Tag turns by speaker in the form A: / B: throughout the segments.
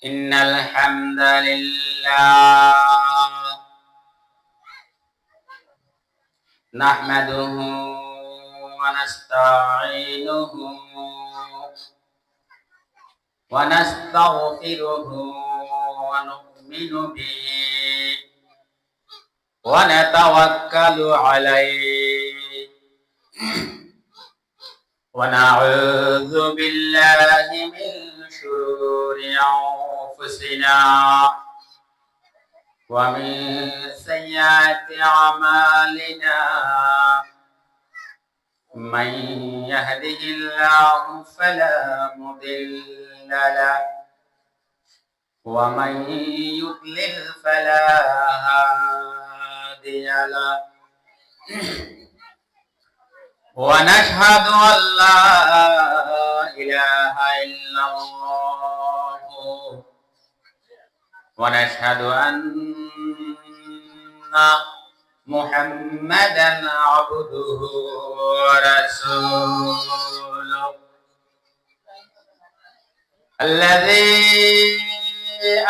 A: إن الحمد لله نحمده ونستعينه ونستغفره ونؤمن به ونتوكل عليه ونعوذ بالله من شرور أنفسنا ومن سيئات أعمالنا من يهده الله فلا مضل له ومن يضلل فلا هادي له ونشهد أن لا إله إلا الله ونشهد أن محمدا عبده ورسوله الذي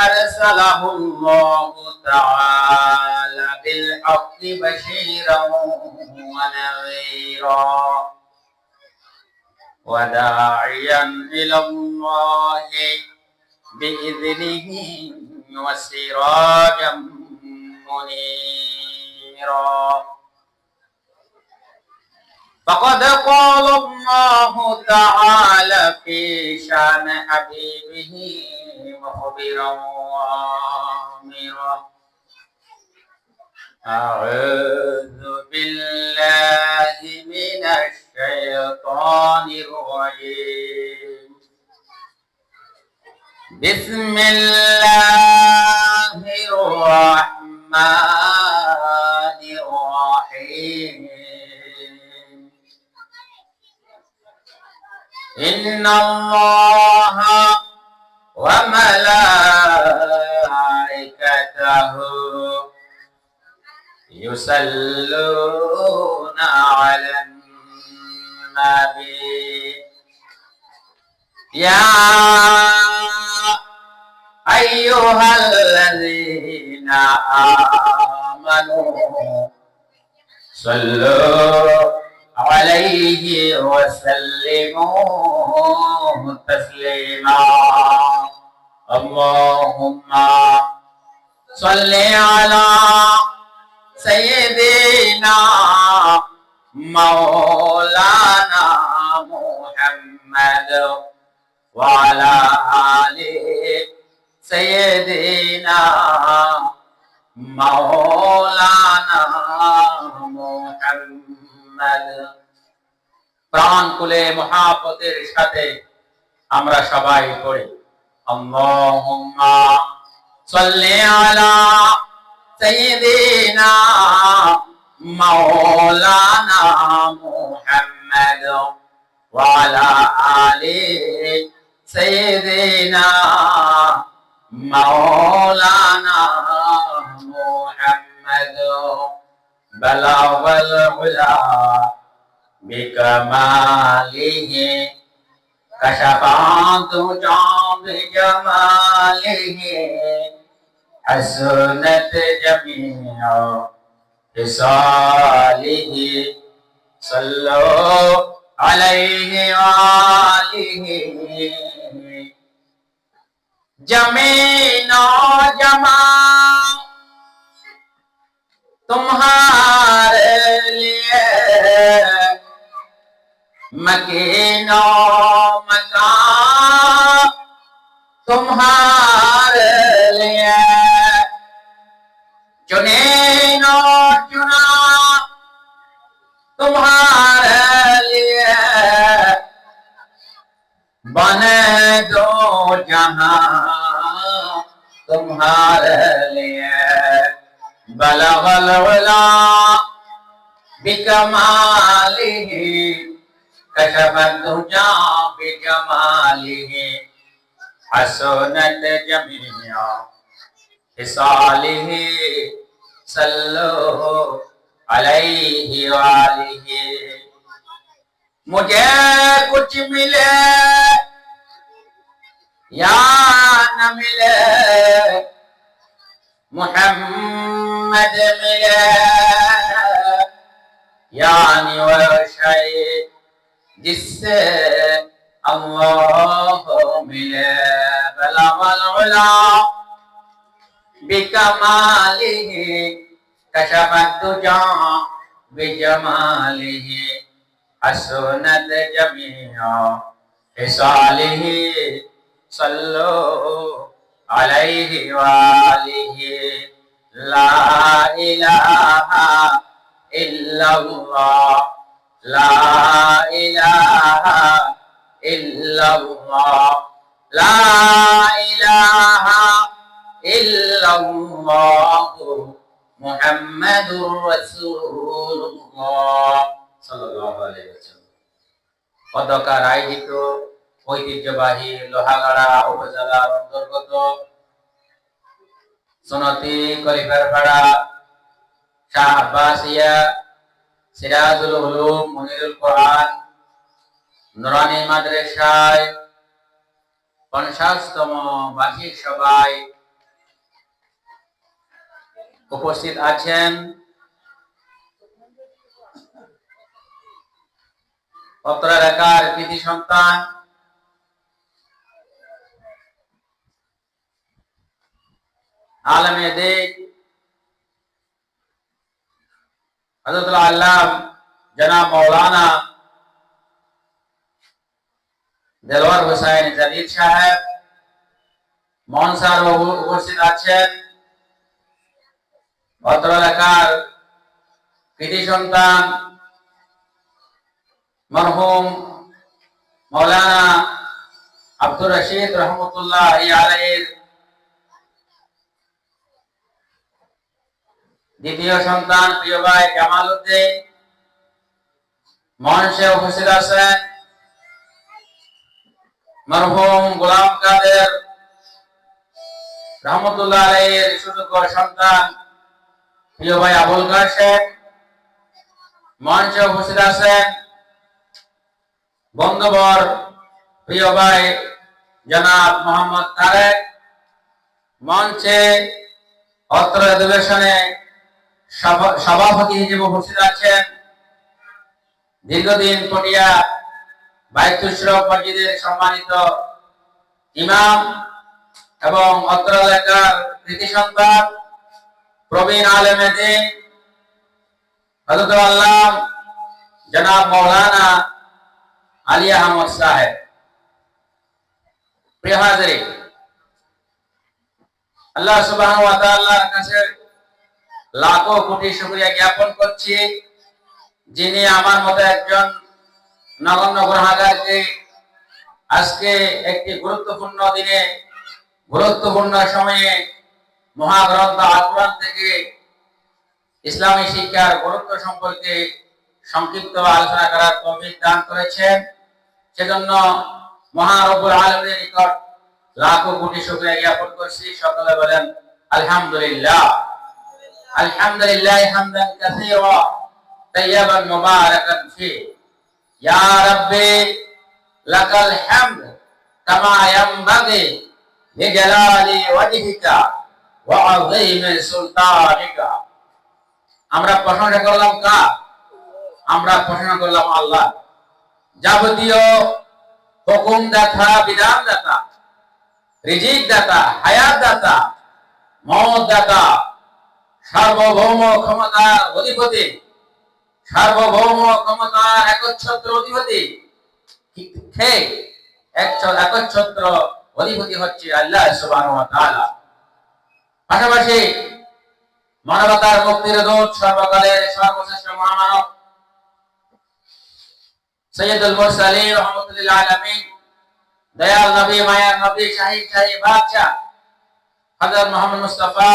A: أرسله الله تعالى بالحق بشيرا ونذيرا وداعيا إلى الله بإذنه وسراجا منيرا فقد قال الله تعالى في شان حبيبه مخبرا وآمرا أعوذ بالله من الشيطان الرجيم بسم الله الرحمن الرحيم إن الله وملائكته يصلون على النبي يا أيها الذين آمنوا صلوا عليه وسلموا تسليما اللهم صل على سيدنا مولانا محمد وعلى آل سيدنا مولانا محمد প্রাণ খুলে মহাব্বতের সাথে আমরা সবাই পড়ি আল্লাহুম্মা সাল্লি আলা সাইয়্যিদিনা মাওলানা মুহাম্মদ ওয়া আলা আলি সাইয়্যিদিনা মাওলানা মুহাম্মদ বালাগাল উলা بكماله كشفت بجماله حسنت جميع خصاله صلوا عليه وآله जमीन जमा तुम्हारे लिए मकीनो मकान तुम्हारे लिए चुने नो चुना तुम्हारे लिए बने दो जहां तुम्हारे लिए बलगल उला बिकमालिही कशफत दुजा बिजमालिही हसनत जमीआ हिसालिही सल्लु अलैहि वालिही मुझे कुछ मिले या न मिले, मुहम्मद मिले, यानी वो शय जिससे अल्लाह मिले। बलगल उला बिकमालिही कशफत दुजा बिजमालिही हसनत जमीआ हिसालिही सल्लो अलैहि वालिही। ला इलाहा इल्लल्लाह, ला इलाहा इल्लल्लाह, ला इलाहा इल्लल्लाह मुहम्मदुर রাসূলুল্লাহ সাল্লাল্লাহু আলাইহি ওয়াসাল্লাম। পতাকার আয়োজিত ঐতিহ্যবাহী লোহাগাড়া উপজেলার অন্তর্গত সুন্নতি কলিফারপাড়া শাহ আব্বাসিয়া সিরাজুল উলুম মুনিরুল কোরআন নুরানি মাদ্রাসায় 50তম বার্ষিক সভায় উপস্থিত আছেন অত্র এলাকার কৃতি সন্তান আলেমে দিক হযরতুল আল্লাম জনাব মাওলানা দেলোয়ার হোসেন জাদিদ সাহেব মনসার বাবু উপস্থিত আছেন। অত্র এলাকার কৃতি সন্তান মরহুম মাওলানা আব্দুর রশিদ রহমতুল্লাহ আলাইহির দ্বিতীয় সন্তান প্রিয় ভাই জামাল উদ্দিন মঞ্চে উপস্থিত আছেন। মরহুম গোলাম কাদের রহমতুল্লাহ আলাইহির সুযোগ্য সন্তান প্রিয় ভাই আবুল কাশেম মঞ্চে উপস্থিত আছেন। বন্ধুবর প্রিয় ভাই জনাব মোহাম্মদ তারেক মঞ্চে অত্র অধিবেশনে সভাপতি হিসেবে উপস্থিত আছেন। দীর্ঘদিন পটিয়া বাইতুল শরীফ মসজিদের সম্মানিত ইমাম এবং অত্র এলাকার কৃতি সন্তান প্রবীণ আলেমে দ্বীন হযরতুল আল্লাম জনাব মাওলানা আলী আহমদ সাহেব। প্রিয় হাজিরিন, আল্লাহ সুবহানাহু ওয়া তাআলার কাছে লাখো কোটি শুকরিয়া জ্ঞাপন করছি, যিনি আমার মতো একজন নগণ্য গুনাহগারকে আজকে একটি গুরুত্বপূর্ণ দিনে গুরুত্বপূর্ণ সময়ে মহাগ্রন্থ আল কোরআন থেকে ইসলামী শিক্ষার গুরুত্ব সম্পর্কে সংক্ষিপ্ত আলোচনা করার তৌফিক দান করেছেন। সেজন্য মহান রব্বুল আলামিনের নিকট লাখো কোটি শুকরিয়া জ্ঞাপন করছি। সকলে বলেন আলহামদুলিল্লাহ। আলহামদুলিল্লাহ হামদান কাসীরা তাইয়্যিবান মুবারাকান ফি। ইয়া রাব্বি লাকাল হামদ কামা ইয়ানবাগি লিজালালি ওয়াজহিকা ওয়া আযীমি সুলতানিকা। আমরা প্রশংসা করলাম কার? আমরা প্রশংসা করলাম আল্লাহ, যাবতীয় হুকুম দাতা, বিধান দাতা, রিজিক দাতা, হায়াত দাতা, মওত দাতা, সার্বভৌম ক্ষমতার অধিপতি, সার্বভৌম ক্ষমতার একচ্ছত্র অধিপতি। ঠিক একচ্ছত্র অধিপতি হচ্ছে আল্লাহ সুবহানাহু ওয়া তাআলা। পাশাপাশি মানবতার মুক্তির দূত, সর্বকালের সর্বশ্রেষ্ঠ মহামানব সৈয়দুল মুরসালিন রাহমাতুল লিল আলামিন, দয়াল নবী, মায়ার নবী, শাহী বাদশাহ হযরত মুহাম্মদ মুস্তাফা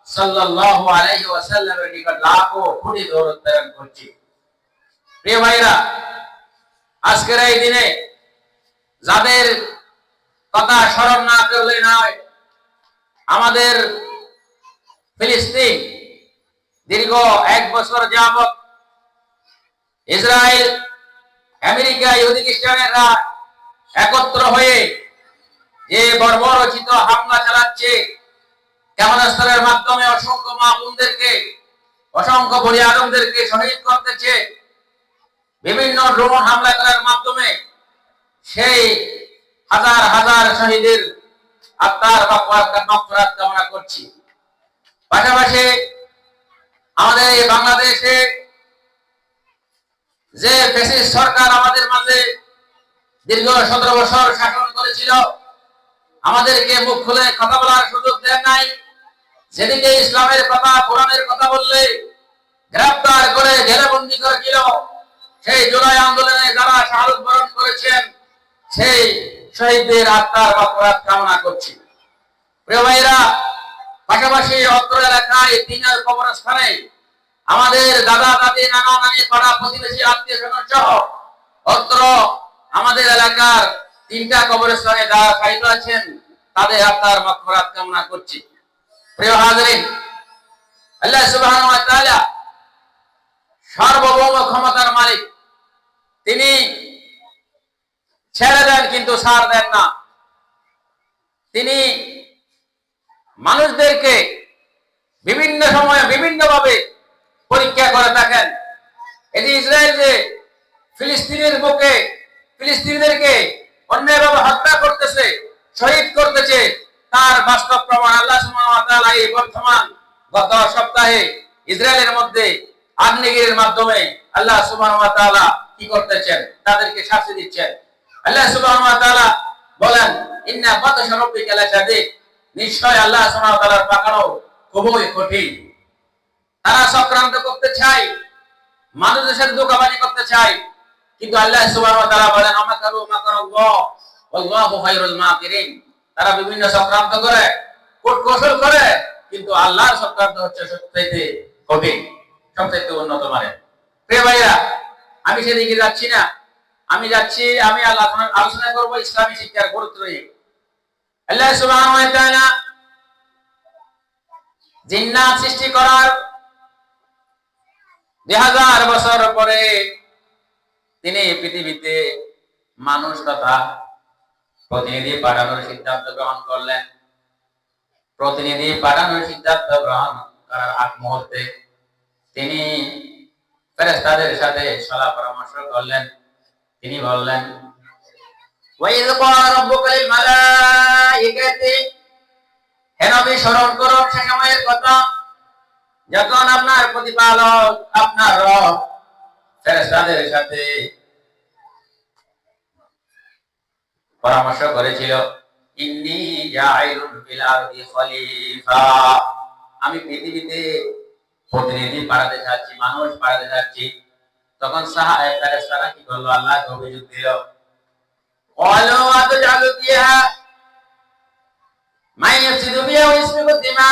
A: সাল্লাল্লাহু আলাইহি ওয়াসাল্লামের নিকট লাখো কোটি দরুদ প্রেরণ করছি। প্রিয় ভাইরা, আজকের এই দিনে যাদের কথা স্মরণ না করলে নয়, আমাদের ফিলিস্তিন দীর্ঘ 1 বছর যাবত ইসরায়েল, আমেরিকা, ইহুদি খ্রিস্টানেরা একত্র হয়ে যে বর্বরচিত হামলা চালাচ্ছে, ক্ষেপণাস্ত্রের মাধ্যমে অসংখ্য মা বোনদেরকে, অসংখ্য বলি আদমদেরকে শহীদ করতেছে, বিভিন্ন ড্রোন হামলা করার মাধ্যমে সেই হাজার হাজার শহীদের আত্মার মাগফিরাত কামনা করছি। পাশাপাশি আমাদের এই বাংলাদেশে যে ফ্যাসিস্ট সরকার আমাদের মাঝে দীর্ঘ 17 বছর শাসন করেছিল, আমাদেরকে মুখ খুলে কথা বলার সুযোগ দেন নাই। যেদিকে ইসলামের কথা, কোরআনের কথা বললে গ্রেফতার করে জেলবন্দি করেছিল। সেই জুলাই আন্দোলনে যারা শাহাদাত বরণ করেছেন, সেই শহীদদের আত্মার মাগফিরাত কামনা করছি। প্রিয় ভাইরা, পাশাপাশি অত্র এলাকায় 3 কবরস্থানে আমাদের দাদা দাদি, নানা নানি, পাড়া প্রতিবেশী, আত্মীয় স্বজন সহ অত্র আমাদের এলাকার 3টা কবরস্থানে যারা শহীদ আছেন, তাদের আত্মার মাগফিরাত কামনা করছি। প্রিয় হাজরিন, আল্লাহ সুবহানাহু ওয়া তাআলা সার্বভৌম ক্ষমতার মালিক। তিনি ছেড়ে দেন কিন্তু ছাড় দেন না। তিনি মানুষদেরকে বিভিন্ন সময়ে বিভিন্নভাবে পরীক্ষা করে থাকেন। এটি ইসরায়েল যে ফিলিস্তিনের বুকে ফিলিস্তিনিদেরকে অন্যায়ভাবে হত্যা করতেছে, শহীদ করতেছে, তার বাস্তব প্রমাণ আল্লাহ সুবহানাহু ওয়া তাআলা এই বর্তমান গত সপ্তাহে ইসরায়েলের মধ্যে আগ্নেয়গিরির মাধ্যমে আল্লাহ সুবহানাহু ওয়া তাআলা কি করতেছেন, তাদেরকে শাস্তি দিচ্ছেন। আল্লাহ সুবহানাহু ওয়া তাআলা বলেন, ইন্না বাতাশা রাব্বিকা লাশাদীদ, নিশ্চয় আল্লাহ সুবহানাহু ওয়া তাআলার পাকড়াও খুবই কঠিন। তারা চক্রান্ত করতে চায়, মানুষের সাথে ধোঁকাবাজি করতে চায়, কিন্তু আল্লাহ সুবহানাহু ওয়া তাআলা বলেন, আমাকারু মাকারাল্লাহ ওয়াল্লাহু খায়রুল মাকিরিন। তারা বিভিন্ন চক্রান্ত করে, কূটকৌশল করে, কিন্তু আল্লাহর চক্রান্ত হচ্ছে সবচেয়ে কঠিন, সবচেয়ে উন্নত মানের। প্রিয় ভাইরা, আমি সেদিকে যাচ্ছি না। আমি আলোচনা করব ইসলামী শিক্ষার গুরুত্ব নিয়ে। আল্লাহ সুবহানাহু ওয়া তাআলা জিন্নাত সৃষ্টি করার 2000 বছর পরে তিনি পৃথিবীতে মানুষ তথা প্রতিনিধি পাঠানোর সিদ্ধান্ত গ্রহণ করলেন। প্রতিনিধি পাঠানোর সিদ্ধান্ত গ্রহণ করার আগ মুহূর্তে তিনি ফেরেশতাদের সাথে সলা পরামর্শ করলেন। তিনি বললেন, ওয়াইয ক্বালা রাব্বুকা লিল মালাইকাতি, হে নবী স্মরণ করুন সে সময়ের কথা যখন আপনার প্রতিপালক, আপনার রব ফেরেশতাদের সাথে পরামর্শ করেছিল, ইন্নী জাইলুন ফিল আরদি খলিফা, আমি পৃথিবীতে প্রতিনিধি পাঠাতে যাচ্ছি, মানুষ পাঠাতে যাচ্ছি। তখন ফেরেশতারা কি করলো? আল্লাহকে অভিযোগ দিল, ক্বালু আতাজআলু ফিহা মান ইফসিদু ফিহা ওয়া ইসফিকু দিমা,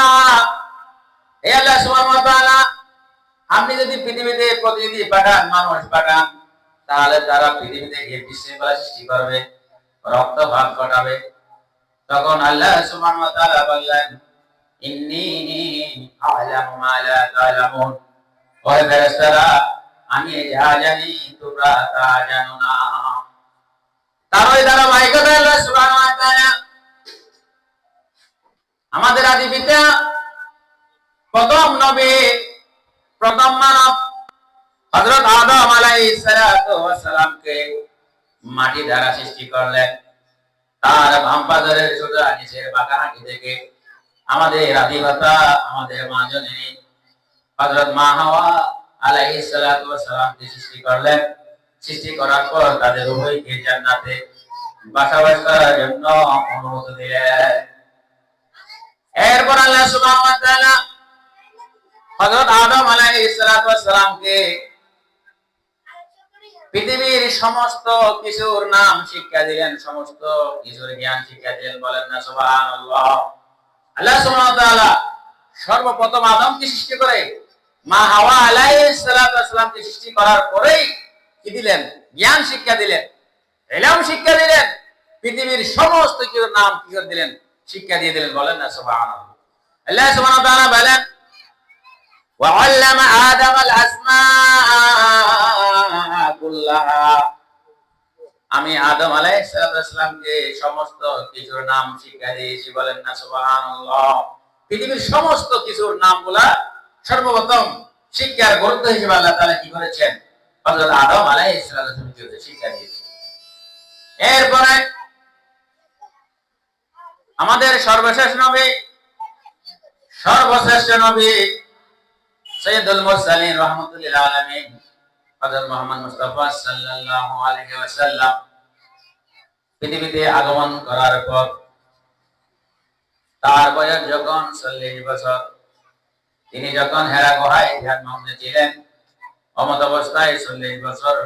A: হে আল্লাহ সুবহানাহু ওয়া তাআলা, আপনি যদি পৃথিবীতে প্রতিনিধি পাঠান, মানুষ পাঠান, তাহলে তারা পৃথিবীতে গিয়ে বিশৃঙ্খলা সৃষ্টি করবে, রক্তপাত ঘটাবে। তখন আল্লাহ সুবহানাহু ওয়া তাআলা বললেন, ইন্নী আ'লামু মা লা তা'লামুন, ও ফেরেশতারা, আমি যা জানি তোমরা তা জানো না। তার ওই ধারাবাহিকতায় আল্লাহ সুবহানাহু ওয়া তাআলা আমাদের আদি পিতা, প্রথম নবী, প্রথম মানব হযরত আদম আলাইহিস সালাতু ওয়াস সালামকে মাটি দ্বারা সৃষ্টি করলেন। তার বাম পাজরের সোজা নিচের বাঁকা হাঁটু থেকে আমাদের আদি পিতা, আমাদের মা জননী হযরত মা হাওয়া আলাইহিস সালাতু ওয়াস সালামকে সৃষ্টি করলেন। সৃষ্টি করার পর তাদের উভয়কে জান্নাতে বসবাস করার জন্য অনুমতি দিলেন। এরপর আল্লাহ সুবহানাহু ওয়া তাআলা হযরত আদম আলাইহিস সালাতু ওয়াস সালামকে পৃথিবীর সমস্ত কিছুর নাম শিক্ষা দিলেন, সমস্ত কিছুর জ্ঞান শিক্ষা দিলেন। বলেন না সুবহানাল্লাহ। আল্লাহ সুবহানাহু ওয়া তাআলা সর্বপ্রথম আদমকে সৃষ্টি করে মা হাওয়া আলাইহিস সালাতু ওয়াস সালামকে সৃষ্টি করার পরেই কি দিলেন? জ্ঞান শিক্ষা দিলেন, ইলম শিক্ষা দিলেন, পৃথিবীর সমস্ত কিছুর নাম কি করে দিলেন? শিক্ষা দিয়ে দিলেন। বলেন না সুবহানাল্লাহ। আল্লাহ সুবহানাহু ওয়া তাআলা বলেন, ওয়া আল্লামা আদম আল আসমাআ কুল্লাহা, আমি আদম আলাইহিসসালামকে সমস্ত কিছুর নাম শিক্ষা দিয়েছি, বলেন না সুবহানাল্লাহ। পৃথিবীর সমস্ত কিছুর নামগুলা সর্বপ্রথম শিক্ষার গুরুত্ব হিসেবে আল্লাহ তাআলা কি করেছেন, হযরত আদম আলাইহিসসালামকে শিক্ষা দিয়েছেন। এরপরে আমাদের সর্বশেষ নবী, সর্বশ্রেষ্ঠ নবী সাইয়্যিদুল মুরসালিন রাহমাতুল লিল আলামিন হযরত মুহাম্মদ মুস্তাফা সাল্লাল্লাহু আলাইহি ওয়াসাল্লাম পৃথিবীতে আগমন করার পর তার বয়স যখন 40 বছর, তিনি যখন হেরা গুহায় ধ্যানমগ্ন ছিলেন, অমত অবস্থায় 40 বছর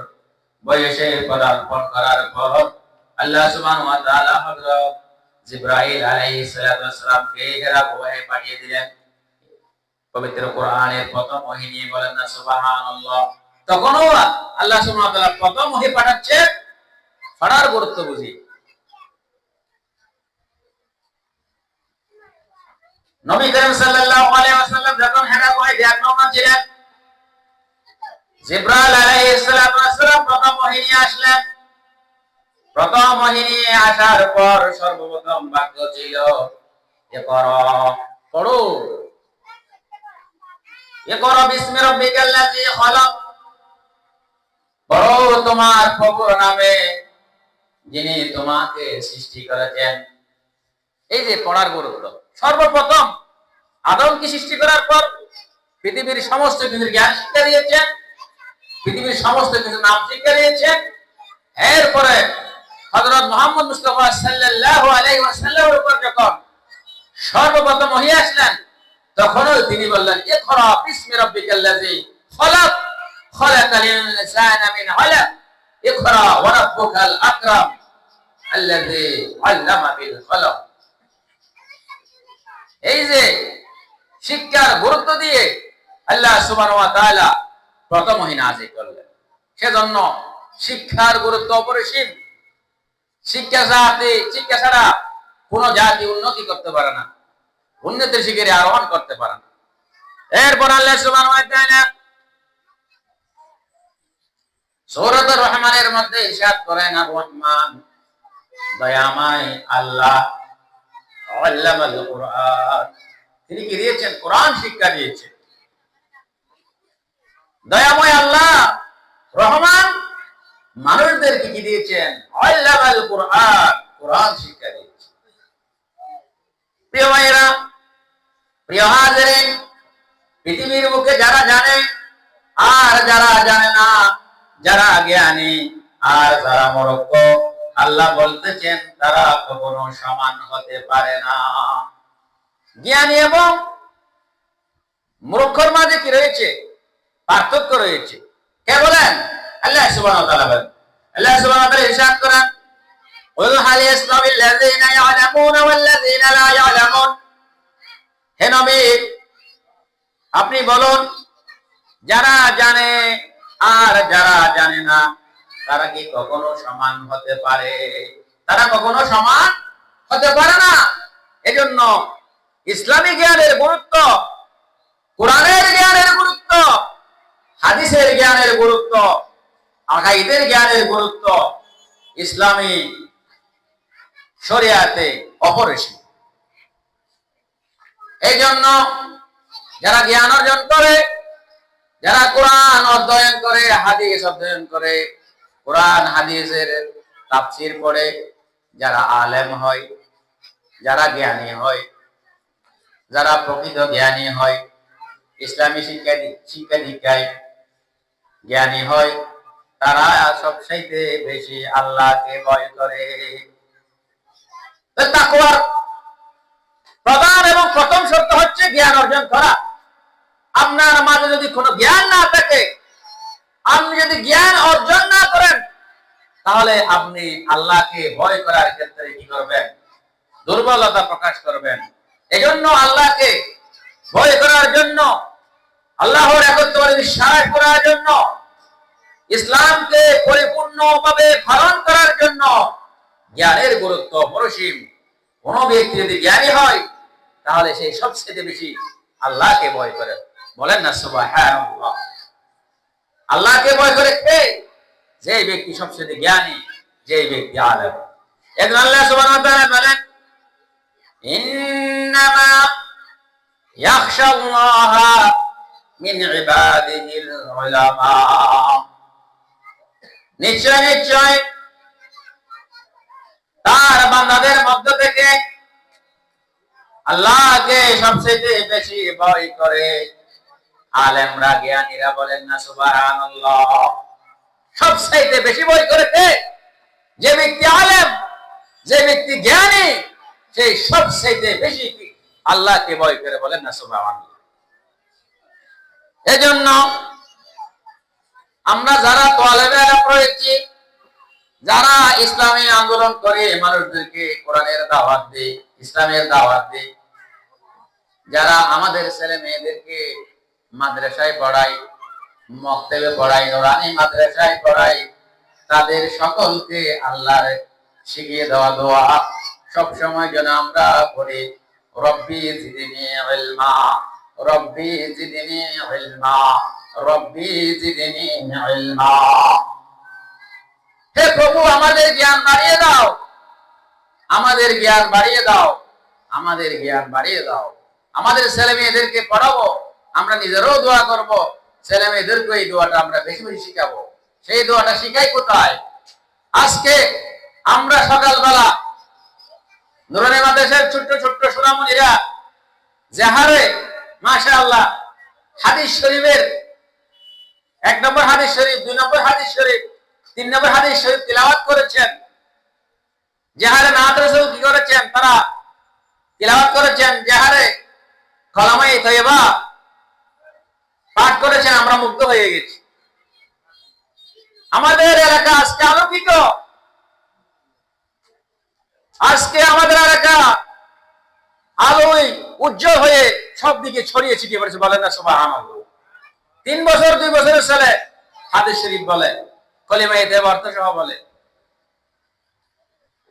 A: বয়সে পদার্পণ করার পর আল্লাহ সুবহানাহু ওয়া তাআলা হযরত জিবরাইল আলাইহিস সালামকে হেরা গুহায় পাঠিয়ে দিলেন। পবিত্র কোরআনের প্রথম ওহী নিয়ে বলেন না সুবহানাল্লাহ। তখনও আল্লাহ সুবহানাহু ওয়া তাআলা প্রথম ওহী পাঠাচ্ছে পড়ার গুরুত্ব বুঝি। নবী করিম সাল্লাল্লাহু আলাইহি ওয়াসাল্লাম যখন হেরা গুহায় ধ্যানমগ্ন ছিলেন, জিবরাইল আলাইহিস সালাম প্রথম ওহী নিয়ে আসলেন। প্রথম ওহী নিয়ে আসার পর সর্বপ্রথম বাক্য ছিল ইকরা, পড়ো। ইকরা বিসমি রাব্বিকাল্লাযী খালাক, পড়ো তোমার প্রভুর নামে যিনি তোমাকে সৃষ্টি করেছেন। এই যে পড়ার গুরুত্ব, সর্বপ্রথম আদমকে সৃষ্টি করার পর পৃথিবীর সমস্ত কিছুর জ্ঞান শিক্ষা দিয়েছেন, পৃথিবীর সমস্ত কিছুর নাম শিক্ষা দিয়েছেন। এরপরে হযরত মুহাম্মদ মুস্তাফা সাল্লাল্লাহু আলাইহি ওয়াসাল্লামের উপর যখন সর্বপ্রথম ওহী আসলেন, তখনও তিনি বললেন ইকরা বিসমি রাব্বিকাল্লাযী খালাক, খালাকাল ইনসানা মিন আলাক, ইকরা ওয়া রাব্বুকাল আকরাম আল্লাযী আল্লামা বিল কলম। এই যে শিক্ষার গুরুত্ব দিয়ে আল্লাহ সুবহানাহু ওয়া তাআলা প্রথম ওহী নাযিল করলেন। সেজন্য শিক্ষার গুরুত্ব অপরিসীম। শিক্ষা ছাড়া কোন জাতি উন্নতি করতে পারে না, উন্নতির শিখরে আরোহণ করতে পারে না। এরপর আল্লাহ সুবহানাহু ওয়া তাআলা সূরাতুর রহমানের মধ্যে ইরশাদ করেন, আর রহমান দয়াময় আল্লাহ, আল্লামাল কুরআন, তিনি কি দিয়েছেন? কোরআন শিক্ষা দিয়েছেন। দয়াময় আল্লাহ রহমান মানুষদেরকে কি দিয়েছেন? আল্লামাল কুরআন, কোরআন শিক্ষা দিয়েছেন। প্রিয় ভাইরা, প্রিয় হাজিরিন, পৃথিবীর বুকে যারা জানে আর যারা জানে না, যারা জ্ঞানী আর যারা মূর্খ, আল্লাহ বলতেছেন তারা কখনো সমান হতে পারে না। জ্ঞানী এবং মূর্খর মাঝে কি রয়েছে? পার্থক্য রয়েছে। কে বলেন? আল্লাহ সুবহানাহু ওয়া তাআলা বলেন। আল্লাহ সুবহানাহু ওয়া তাআলা ইরশাদ করেন, ওয়া হাল ইয়াসতাবিল লাযীনা ইয়ালামুনা ওয়াল লাযীনা লা ইয়ালামুন। হে নবী, আপনি বলুন, যারা জানে আর যারা জানে না, তারা কি কখনো সমান হতে পারে? তারা কখনো সমান হতে পারে না। এজন্য ইসলামী জ্ঞানের গুরুত্ব, কোরআনের জ্ঞানের গুরুত্ব, হাদিসের জ্ঞানের গুরুত্ব, আকাইদের জ্ঞানের গুরুত্ব ইসলামী শরিয়াতে অপরিসীম। এই জন্য যারা জ্ঞান অর্জন করে, যারা কোরআন অধ্যয়ন করে, হাদিস অধ্যয়ন করে, কোরআন হাদিসের তাফসীর পড়ে, যারা আলেম হয়, যারা জ্ঞানী হয়, যারা প্রকৃত জ্ঞানী হয়, ইসলামী শিক্ষা দীক্ষায় জ্ঞানী হয়, তারা সবচাইতে বেশি আল্লাহকে ভয় করে। তাকওয়ার প্রধান এবং প্রথম শর্ত হচ্ছে জ্ঞান অর্জন করা। আপনার মাঝে যদি কোনো জ্ঞান না থাকে, আপনি যদি জ্ঞান অর্জন না করেন, তাহলে আপনি আল্লাহকে ভয় করার ক্ষেত্রে কি করবেন? দুর্বলতা প্রকাশ করবেন। এজন্য আল্লাহকে ভয় করার জন্য, আল্লাহর একত্ববাদ বিশ্বাস করার জন্য, ইসলামকে পরিপূর্ণভাবে পালন করার জন্য জ্ঞানের গুরুত্ব অপরিসীম। কোন ব্যক্তি যদি জ্ঞানী হয়, তাহলে সে সবচেয়ে বেশি আল্লাহকে ভয় করে। বলেন না সুবহানাল্লাহ। আল্লাহকে ভয় করে কে? যে ব্যক্তি সবচেয়ে জ্ঞানী, যে ব্যক্তি আলেম। এজন্য আল্লাহ সুবহানাহু ওয়া তাআলা বলেন, ইন্নামা ইয়াখশাল্লাহা মিন ইবাদিহিল উলামা, নিশ্চয় নিশ্চয় তার বান্দাদের মধ্য থেকে আল্লাহকে সবচেয়ে বেশি ভয় করে আলেমরা, জ্ঞানীরা। বলেন না সুবহানাল্লাহ। সবচেয়ে বেশি ভয় করে কে? যে ব্যক্তি আলেম, যে ব্যক্তি জ্ঞানী, সেই সবচেয়ে বেশি আল্লাহকে ভয় করে। বলেন না সুবহানাল্লাহ। এজন্য আমরা যারা তালেবে ইলম রয়েছি, যারা ইসলামী আন্দোলন করে মানুষদেরকে কোরআনের দাওয়াত দেয়, ইসলামের দাওয়াত দেয়, যারা আমাদের ছেলে মেয়েদেরকে মাদ্রাসায় পড়াই, মক্তবে পড়াই, নুরানি মাদ্রাসায় পড়াই, তাদের সকলকে আল্লাহর শিখিয়ে দেওয়া দোয়া সব সময় যেন আমরা পড়ি, রব্বি জিদনি ইলমা, রব্বি জিদনি ইলমা, রব্বি জিদনি ইলমা। হে প্রভু, আমাদের জ্ঞান বাড়িয়ে দাও, আমাদের জ্ঞান বাড়িয়ে দাও, আমাদের জ্ঞান বাড়িয়ে দাও। আমাদের ছেলে মেয়েদেরকে পড়াবো, আমরা নিজেরাও দোয়া করব, ছেলে মেয়েদেরকে এই দোয়াটা আমরা বেশি বেশি শিখাবো। সেই দোয়াটা শিখাই কোথায়? আজকে আমরা সকালবেলা নুরানি মাদ্রাসার ছোট্ট ছোট্ট সোনামণিরা যাহারে মাশাআল্লাহ হাদিস শরীফের 1 নম্বর হাদিস শরীফ, 2 নম্বর হাদিস শরীফ, 3 নম্বর হাদিস শরীফ তিলাওয়াত করেছেন, যাহারে নাত রাসূল কি করেছেন, তারা তিলাওয়াত করেছেন, যাহারে কালামে তয়্যিবা পাঠ করেছেন, আমরা মুগ্ধ হয়ে গেছি। আমাদের এলাকা আজকে আলোকিত, আজকে আমাদের এলাকা আলোয় উজ্জ্বল হয়ে সব দিকে ছড়িয়ে ছিটিয়ে পড়েছে। বলেন না সুবহানাল্লাহ। 3 বছর 2 বছরের ছেলে হাদিস শরীফ বলে, কলিমা তয়্যিবা অর্থ সহ বলে।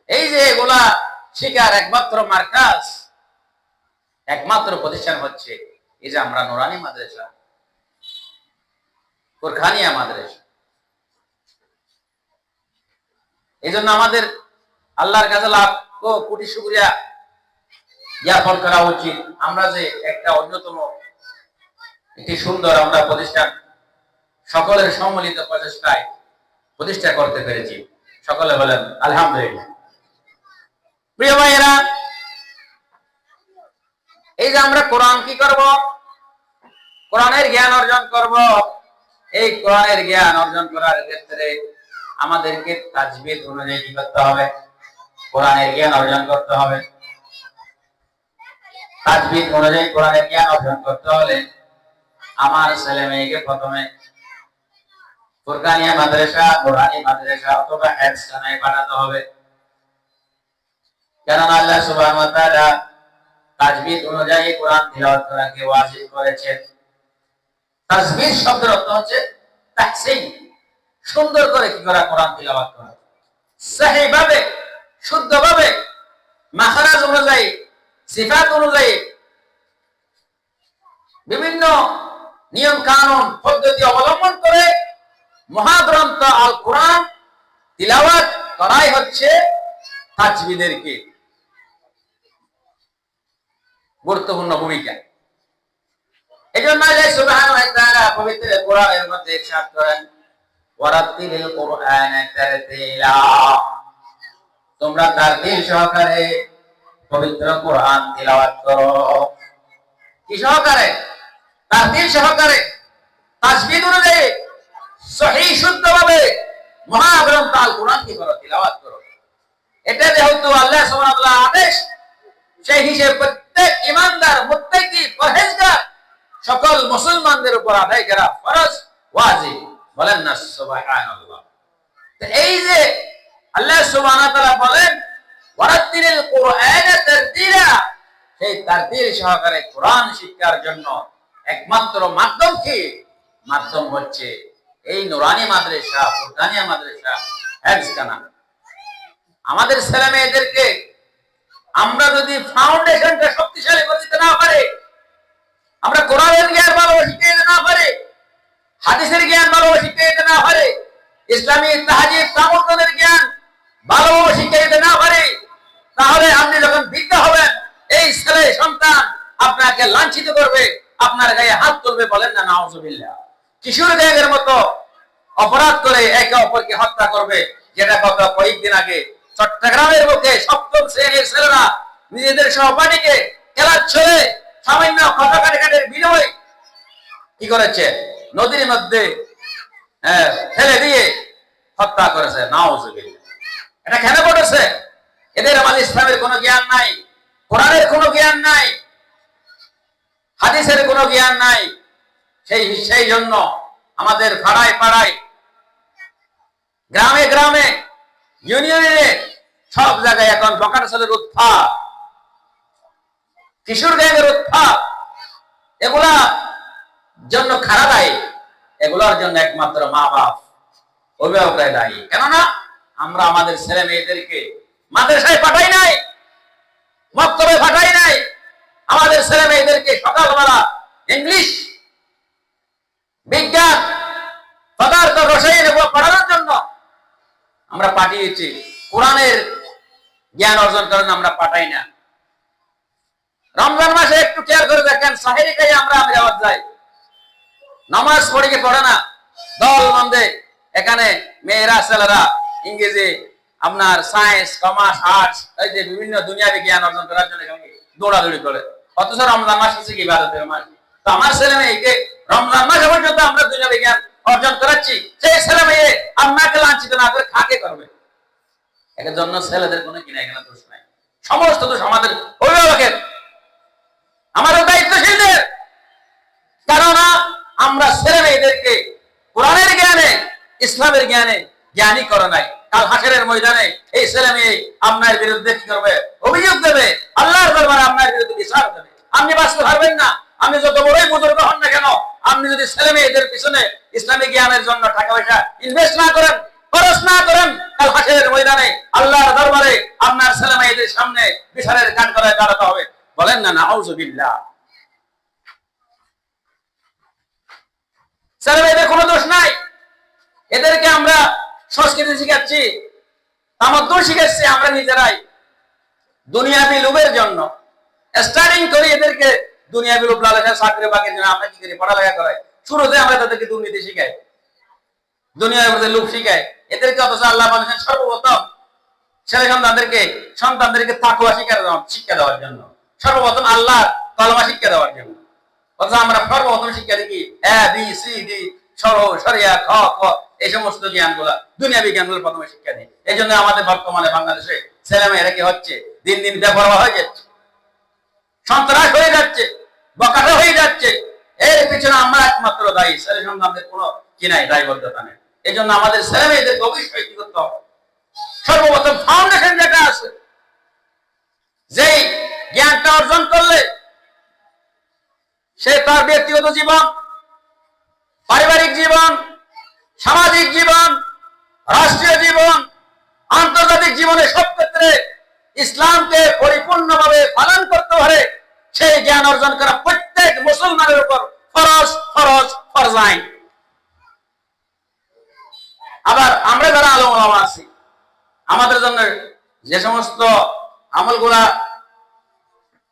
A: এই যে এগুলা শিকার একমাত্র মার্কাজ, একমাত্র প্রতিষ্ঠান হচ্ছে এই যে আমরা নুরানি মাদ্রাসা, কুরখানিয়া মাদ্রাসা। এই জন্য আমাদের আল্লাহর কাছে লাখ কোটি শুকরিয়া জ্ঞাপন করা উচিত। আমরা যে একটা অন্যতম একটি সুন্দর আমরা প্রতিষ্ঠান সকলের সম্মিলিত প্রচেষ্টায় প্রতিষ্ঠা করতে পেরেছি। সকলে বলেন আলহামদুলিল্লাহ। প্রিয় ভাইয়েরা, এই যে আমরা কোরআন কি করব, কোরআনের জ্ঞান অর্জন করব। এই কোরআনের জ্ঞান অর্জন করার ক্ষেত্রে আমাদেরকে তাজবিদ অনুযায়ী কি করতে হবে? কোরআনের জ্ঞান অর্জন করতে হবে। তাজবিদ অনুযায়ী কোরআনের জ্ঞান অর্জন করতে হলে আমার ছেলে মেয়েকে প্রথমে কুরখানিয়া মাদ্রাসা, নুরানি মাদ্রাসা অথবা হেফজখানায় পাঠাতে হবে। কেননা আল্লাহ সুবহানাহু ওয়া তাআলা তাজবিদ অনুযায়ী কোরআন তিলাওয়াত করাকে ওয়াজিব করেছেন। তাজবিদ শব্দের অর্থ হচ্ছে তাহসিন, সুন্দর করে কি করা? কোরআন তিলাওয়াত করা, সহিভাবে, শুদ্ধভাবে, মাখরাজ অনুযায়ী, সিফাত অনুযায়ী, বিভিন্ন নিয়ম কানুন পদ্ধতি অবলম্বন করে মহাগ্রন্থ আল কোরআন তিলাওয়াত করাই হচ্ছে তাজবিদের কি গুরুত্বপূর্ণ ভূমিকা। এজন্য আল্লাহ সুবহানাহু ওয়া তাআলা পবিত্র কোরআনের মধ্যে ইরশাদ করেন, ওয়ারাত্তিলিল কুরআনা তারতিলা, তোমরা তারতিল সহকারে পবিত্র কোরআন তিলাওয়াত করো। কি সহকারে? তারতিল সহকারে, তাজবিদ অনুযায়ী, সহিহ শুদ্ধভাবে মহাগ্রন্থ আল কোরআন কি করো? তিলাওয়াত করো। এটা যেহেতু আল্লাহ সুবহানাহু ওয়া তাআলার আদেশ, সেই হিসেবে প্রত্যেক ঈমানদার, মুত্তাকি, পরহেজগার সকল মুসলমানদের উপর আদায় করা ফরজ, ওয়াজিব। বলেন না সুবহানাল্লাহ। এই যে আল্লাহ সুবহানাহু ওয়া তাআলা বলেন ওয়ারাত্তিলিল কুরআনা তারতিলা, সেই তারতিল সহকারে কোরআন শিক্ষার জন্য একমাত্র মাধ্যম কি? মাধ্যম হচ্ছে এই নুরানি মাদ্রাসা, কুরখানিয়া মাদ্রাসা, হেফজখানা। আমাদের ছেলে মেয়েদেরকে আমরা যদি ফাউন্ডেশনটা শক্তিশালী করে দিতে না পারি, আমরা কোরআনের জ্ঞান ভালোভাবে শিখিয়ে দিতে না পারি, হাদিসের জ্ঞান ভালোভাবে শিখিয়ে দিতে না পারি, ইসলামী তাহজিব তামাদ্দুনের জ্ঞান ভালোভাবে শিক্ষা দিতে না পারি, তাহলে আপনি যখন বৃদ্ধ হবেন এই ছেলে সন্তান আপনাকে লাঞ্ছিত করবে, আপনার গায়ে হাত তুলবে। বলেন না নাউজুবিল্লাহ। কিশোর গ্যাংয়ের মতো অপরাধ করে একে অপরকে হত্যা করবে, যেটা গত কয়েকদিন আগে চট্টগ্রামের বুকে সপ্তম শ্রেণীর ছেলেরা নিজেদের সহপাঠীকে খেলার ছলে সামান্য কথাকাটির বিনিময়ে কি করেছে, নদীর মধ্যে ফেলে দিয়ে হত্যা করেছে। নাউজুবিল্লাহ। এটা কেন ঘটেছে? এদের আমাদের ইসলামের কোনো জ্ঞান নাই, কোরআনের কোনো জ্ঞান নাই, হাদিসের কোনো জ্ঞান নাই। সেই জন্য আমাদের পাড়ায় পাড়ায়, গ্রামে গ্রামে, ইউনিয়নে, সব জায়গায় এখন বকার ছেলের উৎপাত, কিশোর গ্যাংয়ের উৎপাত। এগুলা জন্য খারাপ দায়ী, এগুলোর জন্য একমাত্র মা বাপ, অভিভাবকরাই দায়ী। কেননা আমরা আমাদের ছেলে মেয়েদেরকে মাদ্রাসায় পাঠাই নাই, মক্তবে পাঠাই নাই। আমাদের ছেলে মেয়েদেরকে সকালবেলা ইংলিশ, বিজ্ঞান, পদার্থ, রসায়ন পড়ানোর জন্য আমরা পাঠিয়েছি। কোরআনের জ্ঞান অর্জন করেন আমরা পাঠাই না। রমজান মাসে একটু কেয়ার করে দেখেন, সাহেরি খাই আমরা আমিরাবাদ যাই, নামাজ পড়ে পড়ে না, দল মন্দে এখানে মেয়েরা ছেলেরা ইংরেজি, আপনার সায়েন্স, কমার্স, আর্টস, এই যে বিভিন্ন দুনিয়াবি জ্ঞান অর্জন করার জন্য দৌড়াদৌড়ি করে। অথচ রমজান মাস হচ্ছে কি ইবাদতের মাস। তো আমার ছেলে মেয়েকে রমজান মাসে পর্যন্ত আমরা দুনিয়াবি জ্ঞান অর্জন করাচ্ছি, সেই ছেলে মেয়ে আপনাকে লাঞ্ছিত না করে খাকে করবে? এর জন্য ছেলেদের কোনো কিনা এখানে দোষ নাই, সমস্ত দোষ আমাদের অভিভাবকের, আমাদের দায়িত্বশীলদের। কেননা আমরা ছেলে মেয়েদেরকে কোরআনের জ্ঞানে, ইসলামের জ্ঞানে জ্ঞানী করে নাই। কাল হাসরের ময়দানে এই ছেলে মেয়ে আপনার বিরুদ্ধে কি করবে? অভিযোগ দেবে, আল্লাহর দরবারে আপনার বিরুদ্ধে বিচার দেবে। আপনি বাঁচতে পারবেন না, আপনি যত বড়ই বুজুর্গ হন না কেন। আপনি যদি ছেলে মেয়েদের পিছনে ইসলামিক জ্ঞানের জন্য টাকা পয়সা ইনভেস্ট না করেন, খরচ না করেন, কাল হাসরের ময়দানে আল্লাহর দরবারে আপনার ছেলে মেয়েদের সামনে বিচারের কাঠগড়ায় দাঁড়াতে হবে। বলেন না নাউজুবিল্লাহ। ছেলে মেয়েদের কোনো দোষ নাই, এদেরকে আমরা সংস্কৃতি শিখাচ্ছি, তামাদ্দুন শিখাচ্ছি আমরা নিজেরাই দুনিয়াবি লোভের জন্য। স্টার্টিং করি এদেরকে দুনিয়াবি লোভ, লালসা, চাকরি বাকরির জন্য আমরা কি করি? পড়ালেখা করাই। শুরুতে আমরা তাদেরকে দুর্নীতি শিখাই, দুনিয়ার মধ্যে লোভ শিখাই এদেরকে। অথচ আল্লাহ বলেছেন সর্বপ্রথম ছেলে সন্তানদেরকে তাকওয়া শিক্ষা দেওয়ার জন্য, সর্বপ্রথম আল্লাহ কালেমা শিক্ষা দেওয়ার জন্য। অথচ আমরা সর্বপ্রথম শিক্ষা দেখি এ বি সি ডি, সরহ, সরিয়া, খ খ, এই সমস্ত জ্ঞানগুলা, দুনিয়াবি জ্ঞানগুলো প্রথমে শিক্ষা দিই। এই জন্য আমাদের বর্তমানে বাংলাদেশে ছেলে মেয়েরা কি হচ্ছে? দিন দিন বেপরোয়া হয়ে যাচ্ছে, সন্ত্রাস হয়ে যাচ্ছে, বকাটা হয়ে যাচ্ছে। এর পিছনে আমরা একমাত্র দায়ী, ছেলে সন্তানদের কোনো কি নাই, দায়বদ্ধতা নেই। এই জন্য আমাদের ছেলে মেয়েদের ভবিষ্যৎ কি করতে হবে? সর্বপ্রথম ফাউন্ডেশন যেটা আছে, যেই জ্ঞানটা অর্জন করলে সে তার ব্যক্তিগত জীবন, পারিবারিক জীবন, সামাজিক জীবন, রাষ্ট্রীয় জীবন, আন্তর্জাতিক জীবনে সব ক্ষেত্রে ইসলামকে পরিপূর্ণভাবে পালন করতে পারে, সেই জ্ঞান অর্জন করা প্রত্যেক মুসলমানের উপর ফরজ, ফরজ, ফরজ আইন। আবার আমরা যারা আলেম ওলামা আছি, আমাদের জন্য যে সমস্ত আমলগুলা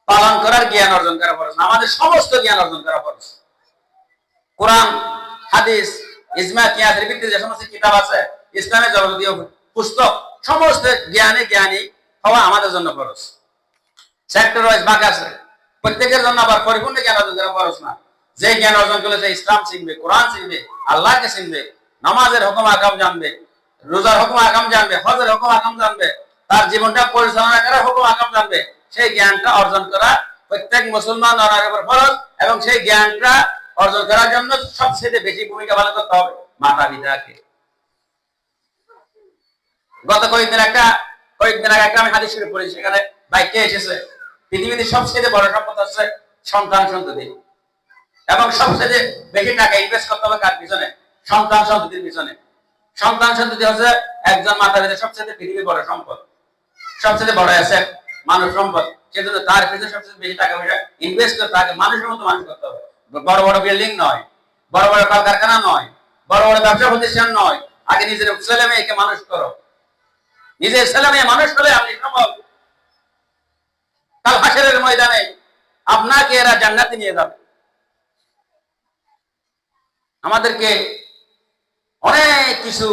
A: পালন করার জ্ঞান অর্জন করা ফরজ, আমাদের সমস্ত জ্ঞান অর্জন করা ফরজ। কোরআন, হাদিস, ইজমা, কিয়াসের ভিত্তিতে যে সমস্ত কিতাব আছে, ইসলামের যাবতীয় পুস্তক, সমস্ত জ্ঞানী হওয়া আমাদের জন্য ফরজ। সেক্টর ওয়াইজ ভাগ আছে, প্রত্যেকের জন্য আবার পরিপূর্ণ জ্ঞান অর্জন করা ফরজ না। যে জ্ঞান অর্জন করলে সে ইসলাম শিখবে, কোরআন শিখবে, আল্লাহকে চিনবে, নামাজের হুকুম আহকাম জানবে, রোজার হুকুম আহকাম জানবে, হজের হুকুম আহকাম জানবে, তার জীবনটা পরিচালনা করার হুকুম আহকাম জানবে, সেই জ্ঞানটা অর্জন করা প্রত্যেক মুসলমান উপর ফরজ। এবং সেই জ্ঞানটা অর্জন করার জন্য সবচেয়ে বেশি ভূমিকা পালন করতে হবে মাতা পিতাকে। গত কয়েকদিন আগে একটা আমি হাদিস শরীফ পড়েছি, সেখানে বাইকে এসেছে পৃথিবীতে সবচেয়ে বড় সম্পদ হচ্ছে সন্তান সন্ততি, এবং সবচেয়ে বেশি টাকা ইনভেস্ট করতে হবে কার পিছনে? সন্তান সন্ততির পিছনে। সন্তান সন্ততি হচ্ছে একজন মাতা পিতার সবচেয়ে পৃথিবীর বড় সম্পদ, সবচেয়ে বড় অ্যাসেট, মানব সম্পদ। সেজন্য তার পিছনে সবচেয়ে বেশি টাকা পয়সা ইনভেস্ট করে তাকে মানুষের মতো মানুষ করতে হবে। বড় বড় বিল্ডিং নয়, বড় বড় কলকারখানা নয়, বড় বড় ব্যবসা প্রতিষ্ঠান নয়, আগে নিজের ছেলে মেয়েকে মানুষ করো। নিজের ছেলে মেয়ে মানুষ হলে আপনি সফল। কাল হাসরের ময়দানে আপনাকে এরা জান্নাতে নিয়ে যাবে। আমাদেরকে অনেক কিছু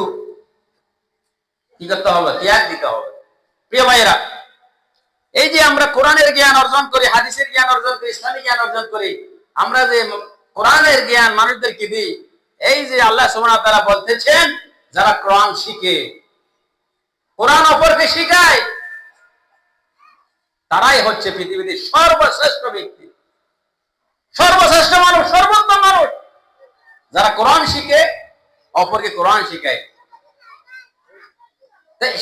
A: কি করতে হবে, ত্যাগ দিতে হবে। প্রিয় ভাইয়েরা, এই যে আমরা কোরআনের জ্ঞান অর্জন করি, হাদিসের জ্ঞান অর্জন করি, ইসলামী জ্ঞান অর্জন করি, আমরা যে কোরআনের জ্ঞান মানুষদেরকে দিই, এই যে আল্লাহ সুবহানাহু ওয়া তাআলা বলতেছেন, যারা কোরআন শিখে, কোরআন অপরকে শিখায়, তারাই হচ্ছে পৃথিবীতে সর্বশ্রেষ্ঠ ব্যক্তি, সর্বশ্রেষ্ঠ মানুষ, সর্বোত্তম মানুষ। যারা কোরআন শিখে, অপরকে কোরআন শিখায়।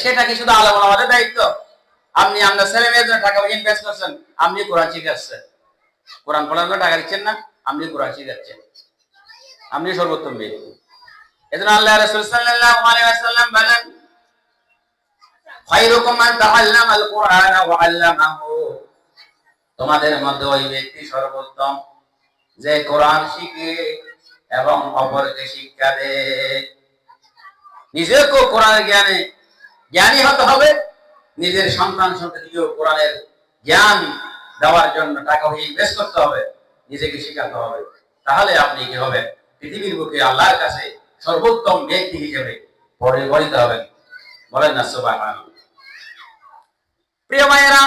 A: সেটা কি শুধু আলেম ওলামাদের দায়িত্ব? আপনি আপনার ছেলে মেয়ের জন্য টাকা পয়সা ইনভেস্ট করছেন, আপনি কোরআন শিখাচ্ছেন, কোরআন পড়ার জন্য টাকা দিচ্ছেন না, আপনি কোরআন শিখাচ্ছেন, আপনি সর্বোত্তম ব্যক্তি। এজন্য আল্লাহ রাসূল সাল্লাল্লাহু আলাইহি ওয়াসাল্লাম বলেন, খায়রুকুম মান তাআল্লামাল কুরআন ওয়া আল্লামাহু, তোমাদের মধ্যে ওই ব্যক্তি সর্বোত্তম যে কোরআন শিখে এবং অপরকে শিক্ষা দেয়। নিজেকেও কোরআনের জ্ঞানী হতে হবে, নিজের সন্তান সন্ততিকেও কোরআনের জ্ঞান দেওয়ার জন্য টাকা পয়সা ইনভেস্ট করতে হবে, নিজেকে শিখাতে হবে। তাহলে আপনি কি হবেন? পৃথিবীর বুকে আল্লাহর কাছে সর্বোত্তম ব্যক্তি হিসেবে পরিগণিত হবেন। বলেন না সুবহানাল্লাহ। প্রিয় ভাইয়েরা,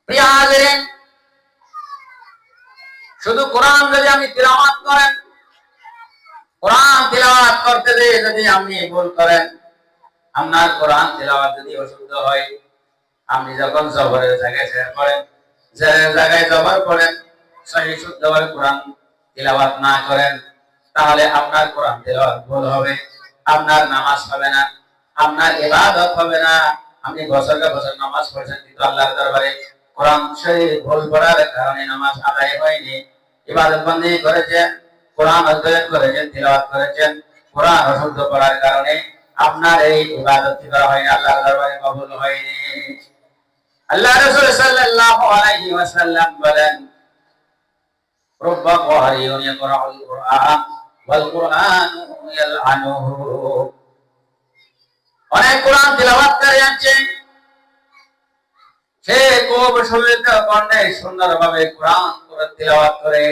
A: প্রিয় হাজিরিন, শুধু কোরআন যদি আপনি তিলাওয়াত করেন, কোরআন তিলাওয়াত করতে গিয়ে যদি আপনি ভুল করেন, আপনার কোরআন তিলাওয়াত যদি অশুদ্ধ হয়, আপনি যখন জবরের জায়গায় জের পড়েন, জেরের জায়গায় জবর পড়েন, সহি শুদ্ধভাবে কোরআন তিলাওয়াত না করেন, তাহলে আপনার কোরআন তিলাওয়াত ভুল হবে, আপনার নামাজ হবে না, আপনার ইবাদত হবে না। আপনি বছরকে বছর নামাজ পড়ছেন, কিন্তু আল্লাহর দরবারে কোরআন শরীফ ভুল পড়ার কারণে নামাজ আদায় হয়নি। ইবাদত বন্দী করেছেন, কোরআন অধ্যয়ন করেছেন, তিলাওয়াত করেছেন, কোরআন অশুদ্ধ পড়ার কারণে আপনার এই ইবাদত করা হয়নি, আল্লাহর দরবারে কবুল হয়নি। আল্লাহ রাসূল সাল্লাল্লাহু আলাইহি ওয়াসাল্লাম বলেন, রুব্বা কারিউন ইয়াকরাউল কুরআন ওয়াল কুরআনু ইয়ালআনুহু, অনেক কোরআন তিলাওয়াতকারী আছে, সে খুব সুন্দর কণ্ঠে সুন্দরভাবে কোরআন তিলাওয়াত করে,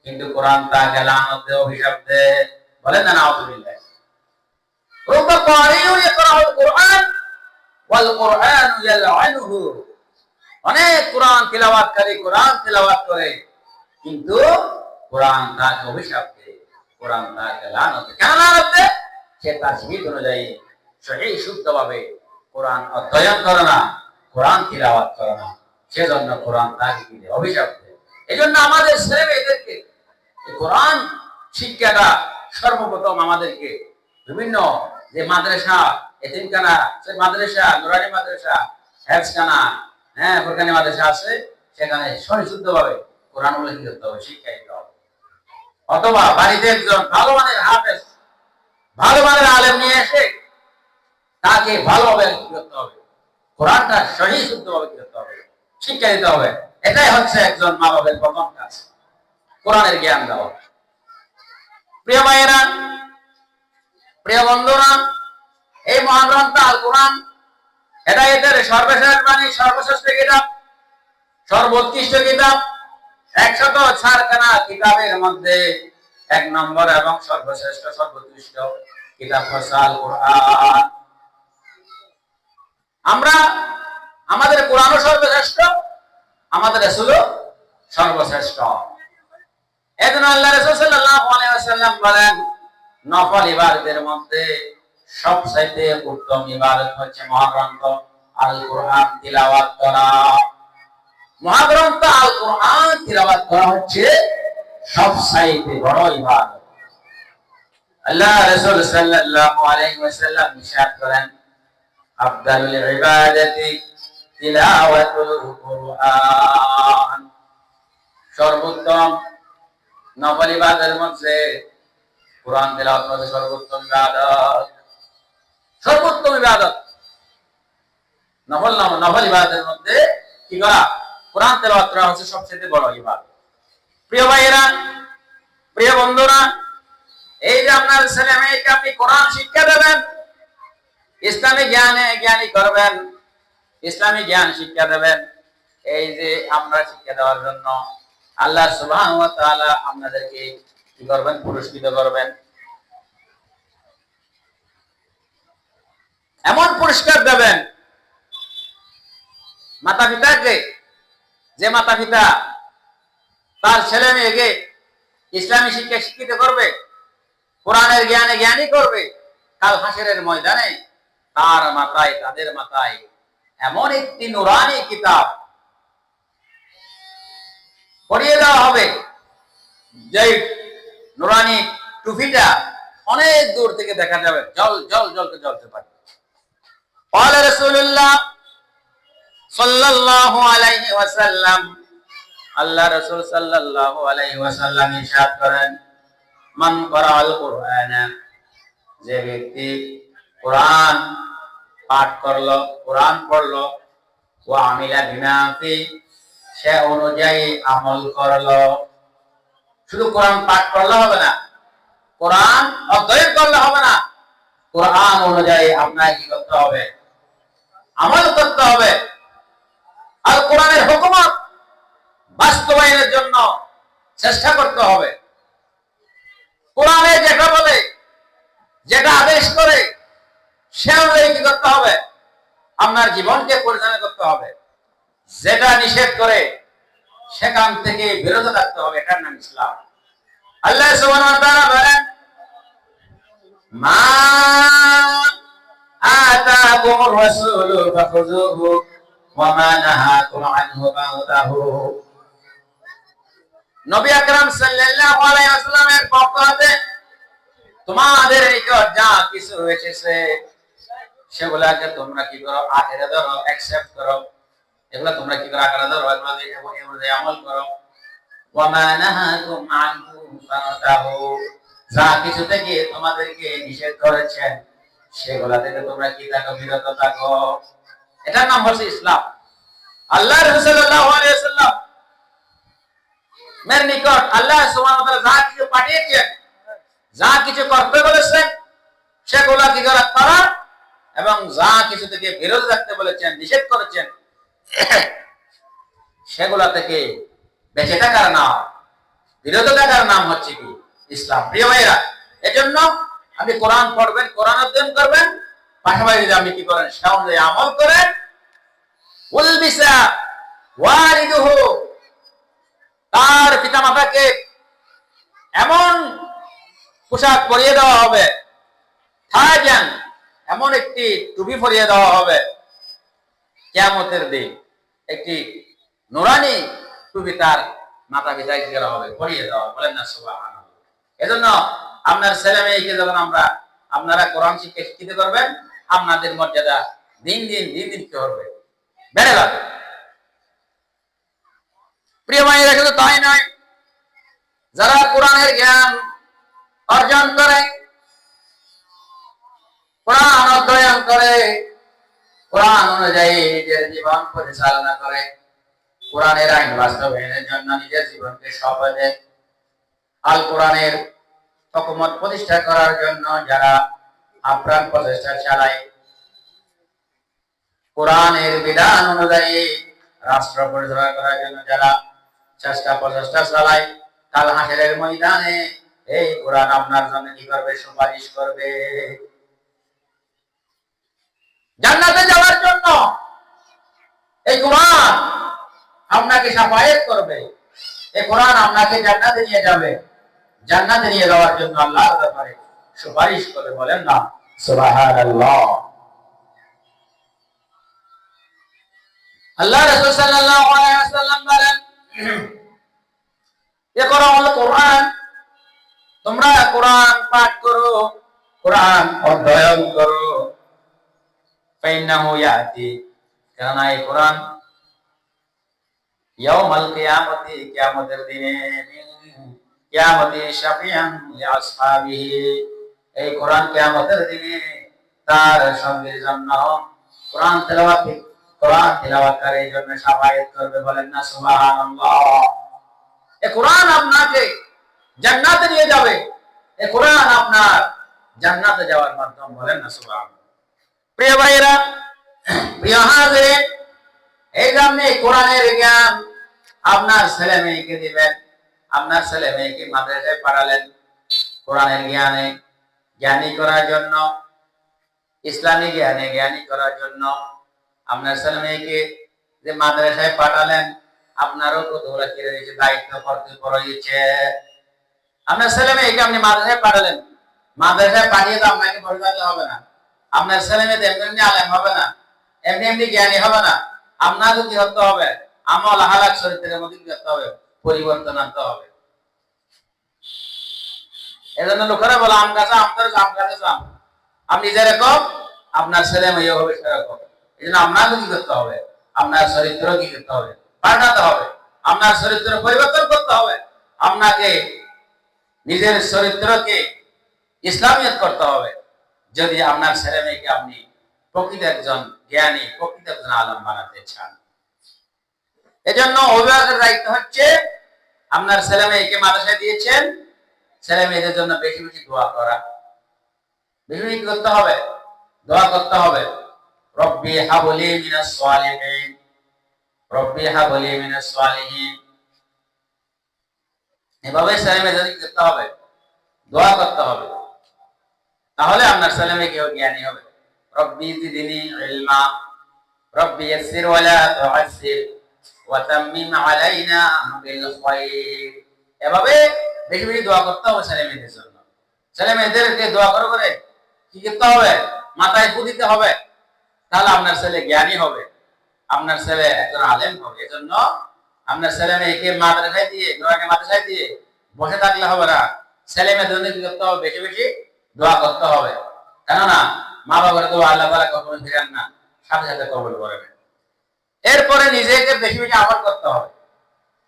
A: কিন্তু কোরআন তাকে লানত দেয়, অভিশাপ দেয়। বলেন না নাউযুবিল্লাহ। রুব্বা কারিউন ইয়াকরাউল কুরআন ওয়াল কুরআনু ইয়ালআনুহু, অনেক কোরআন তিলাওয়াতকারী কোরআন তিলাওয়াত করে, কিন্তু কোরআন তাকে অভিশাপ দেয়, কোরআন তাকে লানত দেয়। কেন লানত দেয়? সে তাজবীদ অনুযায়ী সহি শুদ্ধভাবে কোরআন অধ্যয়ন করে না, কোরআন তিলাওয়াত করে না, সেজন্য কোরআন তাকে কি দেয়? অভিশাপ দেয়। এজন্য আমাদের ছেলে মেয়েদেরকে কোরআন শিক্ষাটা সর্বপ্রথম আমাদেরকে বিভিন্ন যে মাদ্রাসা, এতিমখানা, সেই মাদ্রাসা, নুরানি মাদ্রাসা, হেফজখানা, ফুরকানি মাদ্রাসা আছে, সেখানে সহিশুদ্ধভাবে কোরআন বলে কি করতে হবে? শিক্ষা দিতে হবে। অথবা বাড়িতে একজন ভালো মানের হাফেজ, ভালো মানের আলেম নিয়ে এসে তাকে ভালোভাবে কি করতে হবে? কোরআনটা সহিশুদ্ধভাবে কি করতে হবে? শিক্ষা দিতে হবে। এটাই হচ্ছে একজন মা বাবার প্রথম কাজ, কোরআনের জ্ঞান দেওয়া। প্রিয় ভাইয়েরা, প্রিয় বন্ধুরা, এই মহাগ্রন্থ আল কোরআন হেদায়েতের সর্বশেষ বাণী, সর্বশ্রেষ্ঠ কিতাব, সর্বোৎকৃষ্ট কিতাব, 104খানা কিতাবের মধ্যে 1 নম্বর এবং সর্বশ্রেষ্ঠ সর্বোৎকৃষ্ট কিতাব হচ্ছে আল কোরআন। আমরা আমাদের কোরআনও সর্বশ্রেষ্ঠ, আমাদের রাসূলও সর্বশ্রেষ্ঠ। এজন্য আল্লাহ রাসূল সাল্লাল্লাহু আলাইহি ওয়াসাল্লাম বলেন, নফল ইবাদতের মধ্যে সবচাইতে উত্তম ইবাদত হচ্ছে মহাগ্রন্থ আল কোরআন তিলাওয়াত করা। মহাগ্রন্থ আল কোরআন তিলাওয়াত করা হচ্ছে সবচাইতে বড় ইবাদত। আল্লাহ রাসূল সাল্লাল্লাহু আলাইহি ওয়াসাল্লাম ইরশাদ করেন, আফদালুল ইবাদাতি তিলাওয়াতুল কুরআন, সর্বোত্তম নফল ইবাদতের মধ্যে কোরআন তিলাওয়াত করা সর্বোত্তম ইবাদত। সর্বোত্তম ইবাদত নফল ইবাদতের মধ্যে কি করা? কোরআন তিলাওয়াত করা হচ্ছে সবচেয়ে বড় ইবাদত। প্রিয় ভাইয়েরা, প্রিয় বন্ধুরা, এই যে আপনার ছেলে মেয়েকে আপনি কোরআন শিক্ষা দেবেন, ইসলামী জ্ঞানে জ্ঞানী করবেন, ইসলামী জ্ঞান শিক্ষা দেবেন। এই যে আমরা শিক্ষা দেওয়ার জন্য আল্লাহ সুবহানাহু ওয়া তাআলা আপনাদেরকে কি করবেন? পুরস্কৃত করবেন। এমন পুরস্কার দেবেন মাতা পিতাকে, যে মাতা পিতা তার ছেলে মেয়েকে ইসলামী শিক্ষা শিক্ষিত করবে, কোরআনের জ্ঞানে জ্ঞানী করবে, কাল হাসরের ময়দানে তার মাথায়, তাদের মাথায় এমন একটি নুরানি কিতাব পরিয়ে দেওয়া হবে, যে নুরানি টুপিটা অনেক দূর থেকে দেখা যাবে, জল জল জলতে জ্বলতে পারে। قال رسول الله صلى الله عليه وسلم, আল্লাহ রাসূল সাল্লাল্লাহু আলাইহি ওয়াসাল্লাম ইরশাদ করেন, মান ক্বারাআল কুরআন, যে ব্যক্তি কোরআন পাঠ করলো, কোরআন পড়লো, ওয়া আমিলা বিমা ফি, সে অনুযায়ী আমল করলো। শুধু কোরআন পাঠ করলে হবে না, কোরআন অধ্যয়ন করলে হবে না, কোরআন অনুযায়ী আপনাকে কি করতে হবে? আমল করতে হবে। আর কোরআনের হুকুমত বাস্তবায়নের জন্য চেষ্টা করতে হবে। কোরআনে যেটা বলে, যেটা আদেশ করে, সে অনুযায়ী কি করতে হবে? আপনার জীবনকে পরিচালনা করতে হবে। যেটা নিষেধ করে সেখান থেকে বিরত থাকতে হবে। এটার নাম ইসলাম। আল্লাহ সুবহানাহু ওয়া তাআলা বলেন, মা আতাকুমুর রাসূলু ফাখুযুহু ওয়া মা নাহাকুম আনহু ফান্তাহু। নবী আকরাম সাল্লাল্লাহু আলাইহি ওয়াসাল্লামের পক্ষ হতে তোমাদের নিকট যা কিছু এসেছে সেগুলাকে তোমরা কি করো? আঁকড়ে ধরো, অ্যাকসেপ্ট করো। এগুলা তোমরা কি করো? আঁকড়ে ধরো, এগুলো আমল করো। ওয়া মা নাহাকুম আনহু ফান্তাহু, যা কিছু থেকে তোমাদেরকে নিষেধ করেছেন সেগুলা থেকে তোমরা কি থাকো? বিরত থাকো। এটার নাম হচ্ছে ইসলাম। আল্লাহ রাসূল সাল্লাল্লাহু আলাইহি ওয়াসাল্লাম মের নিকট আল্লাহ সুবহানাহু ওয়া তাআলা যা কিছু পাঠিয়েছেন, যা কিছু করতে বলেছেন, সেগুলা কি করা, এবং যা কিছু থেকে বিরত থাকতে বলেছেন, নিষেধ করেছেন, সেগুলা থেকে বেঁচে থাকার নাম, বিরত থাকার নাম হচ্ছে কি? ইসলাম। প্রিয় ভাইরা, এজন্য আপনি কোরআন পড়বেন, কোরআন অধ্যয়ন করবেন, পাশাপাশি আপনি কি করেন? সে অনুযায়ী আমল করেন। উলবিসা ওয়ালিদুহু, তার পিতামাতাকে এমন পোশাক পরিয়ে দেওয়া হবে, তাজান, এমন একটি টুপি পরিয়ে দেওয়া হবে, কিয়ামতের দিন একটি নুরানি টুপি তার মাতা পিতাকে কি করা হবে? পরিয়ে দেওয়া হবে। বলেন না সুবহানাল্লাহ। এজন্য আপনার ছেলে মেয়েকে যখন আপনারা কোরআন শিক্ষা শিক্ষিত করবেন, আপনাদের মর্যাদা দিন দিন কি হবে? বেড়ে যাবে। প্রিয় ভাইরা, শুধু তাই নয়, যারা কোরআনের জ্ঞান অর্জন করে, কোরআন অধ্যয়ন করে, কোরআন অনুযায়ী নিজের জীবন পরিচালনা করে, কোরআনের আইন বাস্তবায়নের জন্য নিজের জীবনকে সঁপে দেয়, আল কোরআনের হুকুমত প্রতিষ্ঠা করার জন্য যারা আপ্রাণ প্রচেষ্টা চালায়, কোরআনের বিধান অনুযায়ী রাষ্ট্র পরিচালনা করার জন্য যারা চেষ্টা প্রচেষ্টা চালায়, কাল হাসরের ময়দানে এই কোরআন আপনার জন্য কি করবে? সুপারিশ করবে। জান্নাতে যাওয়ার জন্য এই কোরআন আপনাকে শাফায়াত করবে। এই কোরআন আপনাকে জান্নাতে নিয়ে যাবে। জান্নাতে নিয়ে যাওয়ার জন্য আল্লাহর দরবারে সুপারিশ করে। বলেন না সুবহানাল্লাহ। আল্লাহ রাসূল সাল্লাল্লাহু আলাইহি ওয়াসাল্লাম বলেন, ইকরাউল কোরআন, তোমরা কোরআন পাঠ করো, কোরআন অধ্যয়ন করো। ফাইন্নাহু ইয়াতি, কারণ এই কোরআন ইয়াউমাল কিয়ামতি, কিয়ামতের দিনে, কিয়ামতি শাফিআন লিআসহাবিহি, এই কোরআন কিয়ামতের দিনে তার সঙ্গীর জন্য, কোরআন তিলাওয়াতকারীর জন্য শাফায়াত করবে। বলেন না সুবহানাল্লাহ। এই কোরআন আপনাকে জান্নাতে নিয়ে যাবে। এই কোরআন আপনার জান্নাতে যাওয়ার মাধ্যম। বলেন না সুবহানাল্লাহ। প্রিয় ভাইয়েরা, প্রিয় হাজিরিন, এই জন্য কোরআনের জ্ঞান আপনার ছেলে মেয়েকে দিবেন। আপনার ছেলে মেয়েকে মাদ্রাসায় পড়ালেন কোরআনের জ্ঞানে জ্ঞানী করার জন্য, ইসলামী জ্ঞানে জ্ঞানী করার জন্য। আপনার ছেলে মেয়েকে যে মাদ্রাসায় পাঠালেন, আপনারও কতগুলো কিনে দিয়েছে, দায়িত্ব কর্তব্য রয়েছে। আপনার ছেলে মেয়েকে আপনি মাদ্রাসায় পাঠালেন, মাদ্রাসায় পাঠিয়ে তো আপনাকে পড়ে থাকলে হবে না। আপনার ছেলে মেয়ে এমনি এমনি আলেম হবে না, এমনি এমনি জ্ঞানী হবে না। আপনাকে কি হতে হবে? আমল হালাক চরিত্রের মধ্যে কি করতে হবে? পরিবর্তন আনতে হবে। এজন্য লোকেরা বলে আম গাছে আম ধরেছে, আম গাছে আম। আপনি যেরকম আপনার ছেলে মেয়ে হবে সেরকম। এই জন্য আপনাকে কি করতে হবে? আপনার চরিত্র কি করতে হবে? পাল্টাতে হবে। আপনার চরিত্র পরিবর্তন করতে হবে। আপনাকে নিজের চরিত্রকে ইসলামিয়ত করতে হবে। যদি আপনার ছেলে মেয়েকে আপনি প্রকৃত একজন জ্ঞানী, প্রকৃত একজন আলেম বানাতে চান। এজন্য অভিভাবকের দায়িত্ব হচ্ছে, আপনার ছেলে মেয়েকে মাদ্রাসায় দিয়েছেন, ছেলে মেয়েদের জন্য বেশি বেশি দোয়া করা। বেশি বেশি করতে হবে, দোয়া করতে হবে। রব্বি হাবলি মিনাস সালিহিন, রব্বি হাবলি মিনাস সালিহিন। এভাবে ছেলে মেয়েদের করতে হবে, দোয়া করতে হবে। তাহলে আপনার ছেলে মেয়ে কেউ জ্ঞানী হবে। রব্বি জিদনি ইলমা, রব্বি ইয়াসসির ওয়ালা তুআসসির ওয়া তাম্মিম আলাইনা বিল খায়র। এভাবে বেশি বেশি দোয়া করতে হবে ছেলে মেয়েদের জন্য। ছেলে মেয়েদেরকে দোয়া করে করে কি করতে হবে? মাথায় ফু দিতে হবে। তাহলে আপনার ছেলে জ্ঞানী হবে, আপনার ছেলে একজন আলেম হবে। এজন্য আপনার ছেলে মেয়েকে মাদ্রাসায় দিয়ে, নোয়াকে মাদ্রাসায় দিয়ে বসে থাকলে হবে না। ছেলে মেয়েদের জন্য কি করতে হবে? বেশি বেশি দোয়া করতে হবে। কেননা মা বাবার দোয়া আল্লাহ তাআলা কখনো ফিরান না, সাথে সাথে কবুল করবেন। এরপরে নিজেকে বেশি বেশি আমল করতে হবে।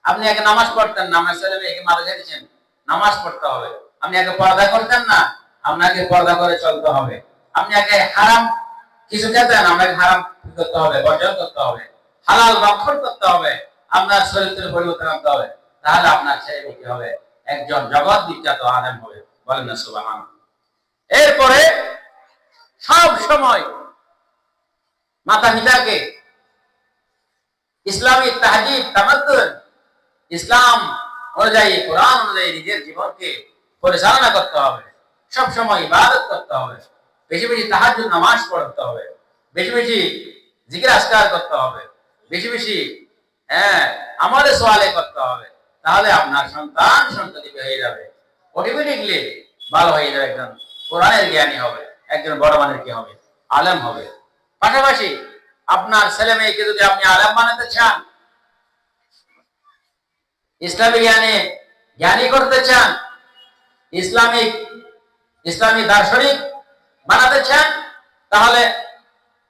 A: আপনি আগে নামাজ পড়তেন না, আপনার ছেলে মেয়েকে মাদ্রাসায় দিয়েছেন, নামাজ পড়তে হবে। আপনি আগে পর্দা করতেন না, আপনাকে পর্দা করে চলতে হবে। আপনি আগে হারাম কিছু খেতেন, আপনাকে হারাম করতে হবে, বর্জন করতে হবে। হালাল ভক্ষণ করতে হবে। আপনার চরিত্রের পরিবর্তন আনতে হবে। তাহলে আপনার ছেলে মেয়ে কি হবে? একজন জগৎ বিখ্যাত আলেম হবে। বলেন না সুবহানাল্লাহ। এরপরে সব সময় মাতা পিতাকে ইসলামী তাহজিব তামাদ্দুন, ইসলাম অনুযায়ী, কোরআন অনুযায়ী নিজের জীবনকে পরিচালনা করতে হবে। সব সময় ইবাদত করতে হবে। বেশি বেশি তাহাজ্জুদ নামাজ পড়তে হবে। বেশি বেশি জিকির আজকার করতে হবে। বেশি বেশি আমলে সোয়ালে করতে হবে। তাহলে আপনার সন্তান সন্ততি হয়ে যাবে, অটোমেটিকলি ভালো হয়ে যাবে, একজন কোরআনের জ্ঞানী হবে, একজন বড় মানের কি হবে? আলেম হবে। পাশাপাশি আপনার ছেলে মেয়েকে যদি আপনি আলেম বানাতে চান, ইসলামী জ্ঞানে জ্ঞানী করতে চান, ইসলামী দার্শনিক বানাতে চান, তাহলে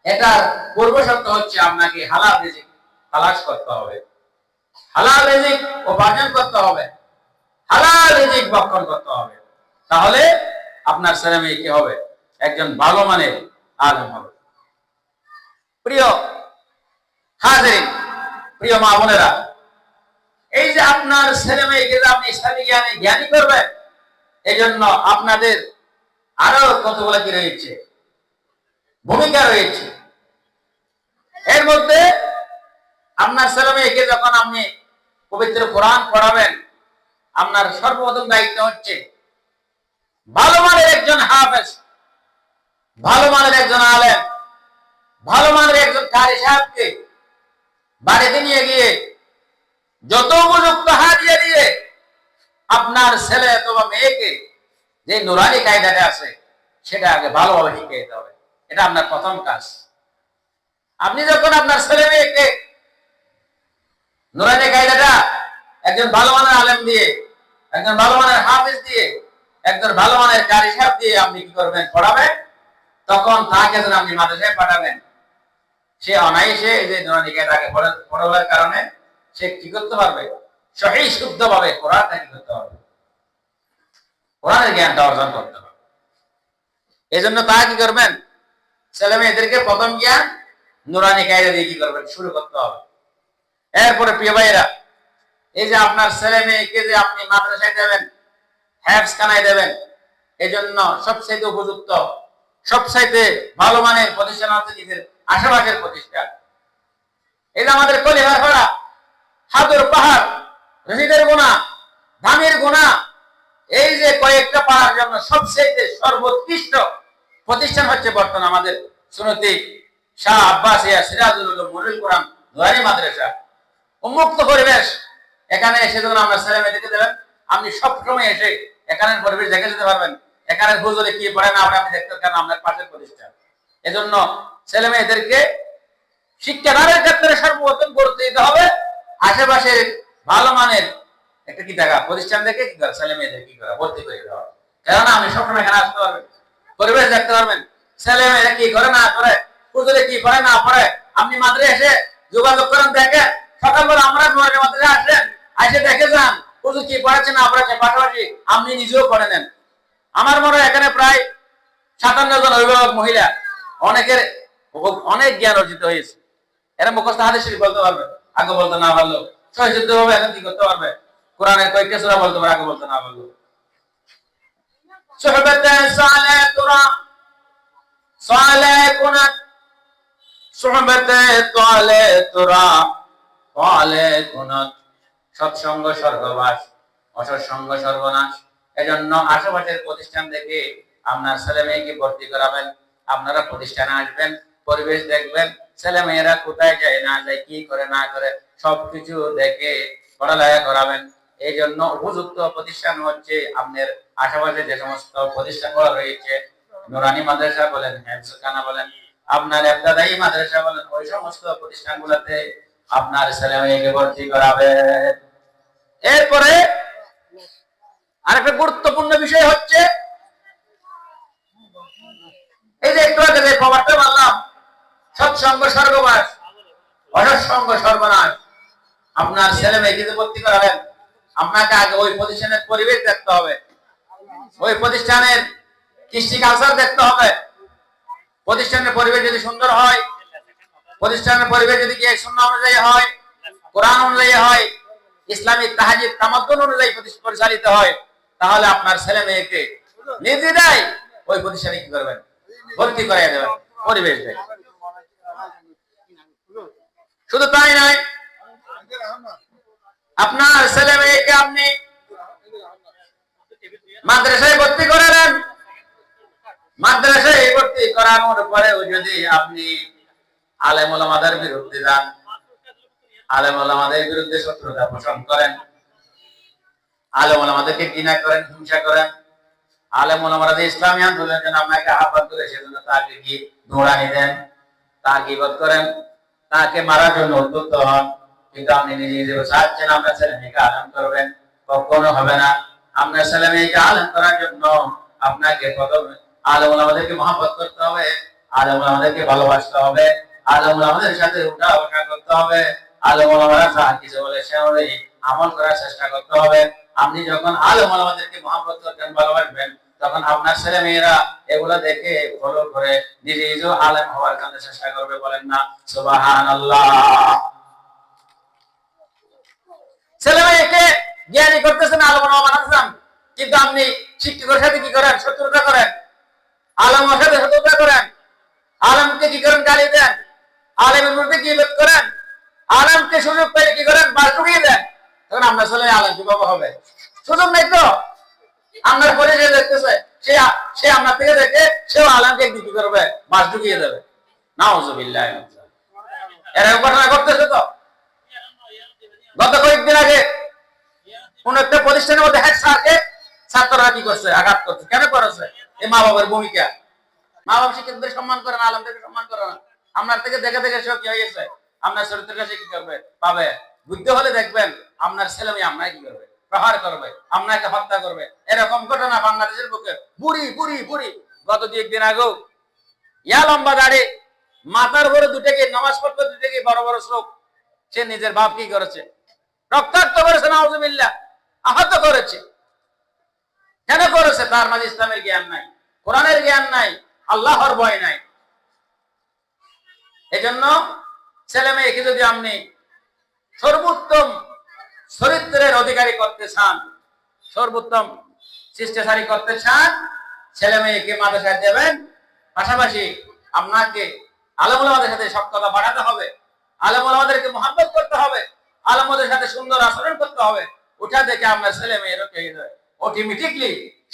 A: এটার পূর্ব শর্ত হচ্ছে আপনাকে হালাল রিজিক তালাশ করতে হবে, হালাল রিজিক উপার্জন করতে হবে, হালাল রিজিক ভক্ষণ করতে হবে। তাহলে আপনার ছেলে মেয়ে কি হবে? একজন ভালো মানের আলেম হবে। প্রিয় হাজিরিন, প্রিয় মা বোনেরা, এই যে আপনার ছেলে মেয়েকে আপনি ইসলামী জ্ঞানে জ্ঞানী করবেন, এই জন্য আপনাদের আরো কতগুলো কি রয়েছে? ভূমিকা রয়েছে। এর মধ্যে আপনার ছেলে মেয়েকে যখন আপনি পবিত্র কোরআন পড়াবেন, আপনার সর্বপ্রথম দায়িত্ব হচ্ছে ভালো মানের একজন হাফেজ, ভালো মানের একজন আলেম, ভালো মানের একজন কারি সাহেবকে বাড়িতে নিয়ে গিয়ে যত উপযুক্ত হাদিয়া দিয়ে আপনার ছেলে অথবা মেয়েকে যে নুরানি কায়দাটা আছে সেটা আগে ভালোভাবে শিখিয়ে দিতে হবে। এটা আপনার প্রথম কাজ। আপনি যখন আপনার ছেলে মেয়েকে নুরানি কায়দাটা একজন ভালো মানের আলেম দিয়ে, একজন ভালো মানের হাফেজ দিয়ে, একজন ভালো মানের কারি সাহেব দিয়ে আপনি কি করবেন? পড়াবেন। তখন তাকে যখন আপনি মাদ্রাসায় পাঠাবেন, সে অনায়াসে যে নুরানি কায়দাকে পড়াবার কারণে সে কি করতে পারবে? সহি শুদ্ধভাবে কোরআনটা কি করতে পারবে? কোরআনের জ্ঞানটা অর্জন করতে হবে। এই জন্য তা কি করবেন? ছেলে মেয়েদেরকে প্রথম জ্ঞান নুরানি কায়দা দিয়ে কি করবেন? শুরু করতে হবে। এরপরে প্রিয় ভাইয়েরা, এই যে আপনার ছেলে মেয়েকে যে আপনি মাদ্রাসায় দেবেন, হেফজ খানায় দেবেন, এই জন্য সবচেয়ে উপযুক্ত সবচাইতে ভালো মানের প্রতিষ্ঠান হচ্ছে নিজের আশেপাশের প্রতিষ্ঠান। এই যে আমাদের কলিহার ভাড়া, হাদুর পাহাড়, রশিদের গোনা, ধামের গোনা, এই যে কয়েকটা পাহাড় জন্য সবচেয়ে সর্বোৎকৃষ্ট প্রতিষ্ঠান হচ্ছে বর্তমান আমাদের সুন্নতি শাহ আব্বাসিয়া সিরাজুল উলুম নুরুল কোরআন নুরানি মাদ্রাসা। উন্মুক্ত পরিবেশ, এখানে এসে যখন আমরা ছেলে মেয়েদেরকে দেবেন, আপনি সবসময় এসে এখানের পরিবেশ দেখে যেতে পারবেন। এখানে হুজুরে কি পড়ে না আপনি দেখতে কেন আপনার পাশের প্রতিষ্ঠান। এজন্য ছেলে মেয়েদেরকে শিক্ষাদানের ক্ষেত্রে সর্বপ্রথম গুরুত্ব দিতে হবে। আশেপাশে ভালো মানের একটা কি টাকা প্রতিষ্ঠান দেখে কি করে ছেলে মেয়েদের কি করে ভর্তি করে দেওয়া। কেননা আপনি সবসময় এখানে আসতে পারবেন, পরিবেশ দেখতে পারবেন, ছেলে মেয়েরা কি করে না করে, হুজুরে কি পড়ে না পড়ে। আপনি মাদ্রাসায় এসে যোগাযোগ করেন, দেখেন সকালবেলা আমরা নুরানি মাদ্রাসায় আসেন, এসে দেখে যান হুজুর কি পড়াচ্ছে না পড়াচ্ছে, পাশাপাশি আপনি নিজেও পড়ে নেন। আমার মনে হয় এখানে প্রায় 57 জন অভিভাবক মহিলা, অনেকের অনেক জ্ঞান অর্জিত হয়েছে। এরা মুখস্থ হাদিস শরীফ বলতে পারবে, আগে বলতে না পারলো। সহিষ্ণুতা ভাবে এখন কি করতে পারবে, কোরআনের কয়েকটা সূরা বলতে পারবে, আগে বলতে না পারলো। সুহবাতে সালেহ তুরা সালেহ কুনাত সুহবাতে তালে তুরা তালে কুনাত, সৎসঙ্গ স্বর্গবাস, অসৎসঙ্গ সর্বনাশ। এজন্য আশেপাশের প্রতিষ্ঠান থেকে আপনার ছেলে মেয়েকে ভর্তি করাবেন। আপনারা প্রতিষ্ঠানে আসবেন, পরিবেশ দেখবেন, ছেলে মেয়েরা কোথায় যায় না যায়, কি করে না করে, সবকিছু দেখে পড়ালেখা করাবেন। এই জন্য উপযুক্ত প্রতিষ্ঠান হচ্ছে আপনার আশেপাশে যে সমস্ত প্রতিষ্ঠানগুলো রয়েছে, নুরানি মাদ্রাসা বলেন, হেফজখানা বলেন, আপনার ইবতেদায়ী মাদ্রাসা বলেন, ওই সমস্ত প্রতিষ্ঠানগুলোতে আপনার ছেলে মেয়েকে ভর্তি করাবেন। এরপরে আরেকটা গুরুত্বপূর্ণ বিষয় হচ্ছে এই যে একটু আগে যে খবরটা বললাম, সৎসঙ্গ স্বর্গবাস, অসৎসঙ্গ সর্বনাশ। আপনার ছেলে মেয়েকে যে ভর্তি করাবেন, আপনাকে আগে ওই প্রতিষ্ঠানের পরিবেশ দেখতে হবে, ওই প্রতিষ্ঠানের কৃষ্টি কালচার দেখতে হবে। প্রতিষ্ঠানের পরিবেশ যদি সুন্দর হয়, প্রতিষ্ঠানের পরিবেশ যদি কি সুন্নাহ অনুযায়ী হয়, কোরআন অনুযায়ী হয়, ইসলামিক তাহাজিদ তামাদ্দুন অনুযায়ী পরিচালিত হয়, তাহলে আপনার ছেলে মেয়েকে নিজেরাই ওই প্রতিষ্ঠানে কি করবেন, ভর্তি করাইয়া দেবেন, পরিবেশ দেখে। শুধু তাই নয়, আপনার ছেলে মেয়েকে আপনি মাদ্রাসায় ভর্তি করালেন, মাদ্রাসায় ভর্তি করানোর পরেও যদি আপনি আলেম ওলামাদের বিরুদ্ধে যান, আলেম ওলামাদের বিরুদ্ধে শত্রুতা পোষণ করেন, আলেম ওলামাদেরকে ঘৃণা করেন, হিংসা করেন, আলেম ওলামারা যে ইসলামী আন্দোলনের জন্য আপনাকে আহ্বান করে সেজন্য তাকে কি দৌড়ানি দেন, তার গীবত করেন, তাকে মারার জন্য উদ্যুক্ত হন, কিন্তু আপনি নিজে নিজে চাচ্ছেন আপনার ছেলে মেয়েকে আলেম করবেন, কখনো হবে না। আপনার ছেলে মেয়েকে আলেম করার জন্য আপনাকে প্রথমে আলেম ওলামাদেরকে মহব্বত করতে হবে, আলেম ওলামাদেরকে ভালোবাসতে হবে, আলেম ওলামাদের সাথে উঠা বসা করতে হবে, আলেম ওলামারা যা কিছু বলে সে অনুযায়ী আমল করার চেষ্টা করতে হবে। আপনি যখন আলেম ওলামাদেরকে মহব্বত করবেন, ভালোবাসবেন, তখন আপনার ছেলে মেয়েরা এগুলো দেখে ফলো করে নিজে নিজেও আলেম হওয়ার জন্য চেষ্টা করবে। বলেন না সুবহানাল্লাহ। ছেলে মেয়েকে জ্ঞানী করতেছেন, আলেম ওলামা বানাচ্ছেন, কিন্তু আপনি শিক্ষকের সাথে কি করেন, শত্রুতা করেন, আলেমের সাথে শত্রুতা করেন, আলেমকে কি করেন, গালি দেন, আলেমের মধ্যে গীবত করেন, আলেমকে সুযোগ পেলে কি করেন, বাস ঢুকিয়ে দেন। তখন আপনার ছেলে আলেম কিভাবে হবে? সুযোগ নেই তো। আপনার পরে যে দেখতেছে সে আপনার থেকে দেখে সেও আলেমকে কি করবে, বাস ঢুকিয়ে দেবে। নাউজুবিল্লাহ। এরকম ঘটনা ঘটতেছে তো। গত কয়েকদিন আগে কোন একটা প্রতিষ্ঠানের মধ্যে হেড স্যারকে ছাত্ররা কি করছে, আঘাত করছে। কেন করেছে? এই মা বাবার ভূমিকা। মা বাবা শিক্ষকদের সম্মান করে না, আলেমদেরকে সম্মান করে না। আপনার থেকে দেখে দেখে সে কি হয়েছে, আপনার চরিত্রের কাছে কি করবে, পাবে। বুদ্ধি হলে দেখবেন আপনার ছেলে মেয়ে আপনাকে কি করবে, প্রহার করবে, আপনাকে হত্যা করবে। এরকম ঘটনা বাংলাদেশের বুকে বুড়ি বুড়ি বুড়ি গত 2 দিন আগেও ইয়া লম্বা দাড়ি, মাথার উপরে দুটাকে নামাজ পড়তে দুটাকে বড় বড় শ্লোক, সে নিজের বাপ কি করেছে, রক্তাক্ত করেছে, নাউজুবিল্লাহ, আহত করেছে। কেন করেছে? তার মাঝে ইসলামের জ্ঞান নাই, কোরআনের জ্ঞান নাই, আল্লাহর ভয় নাই। এজন্য ছেলে মেয়েকে যদি আপনি সর্বোত্তম চরিত্রের অধিকারী করতে চান, সর্বোত্তম শিষ্টাচারী করতে চান, ছেলে মেয়েকে মাদ্রাসায় দেবেন, পাশাপাশি আপনাকে আলেম ওলামাদের সাথে সব কথা বাড়াতে হবে, আলেম ওলামাদেরকে মহব্বত করতে হবে, আলেমদের সাথে সুন্দর আচরণ করতে হবে। ওটা দেখে আপনার ছেলে মেয়েরও অটোমেটিকলি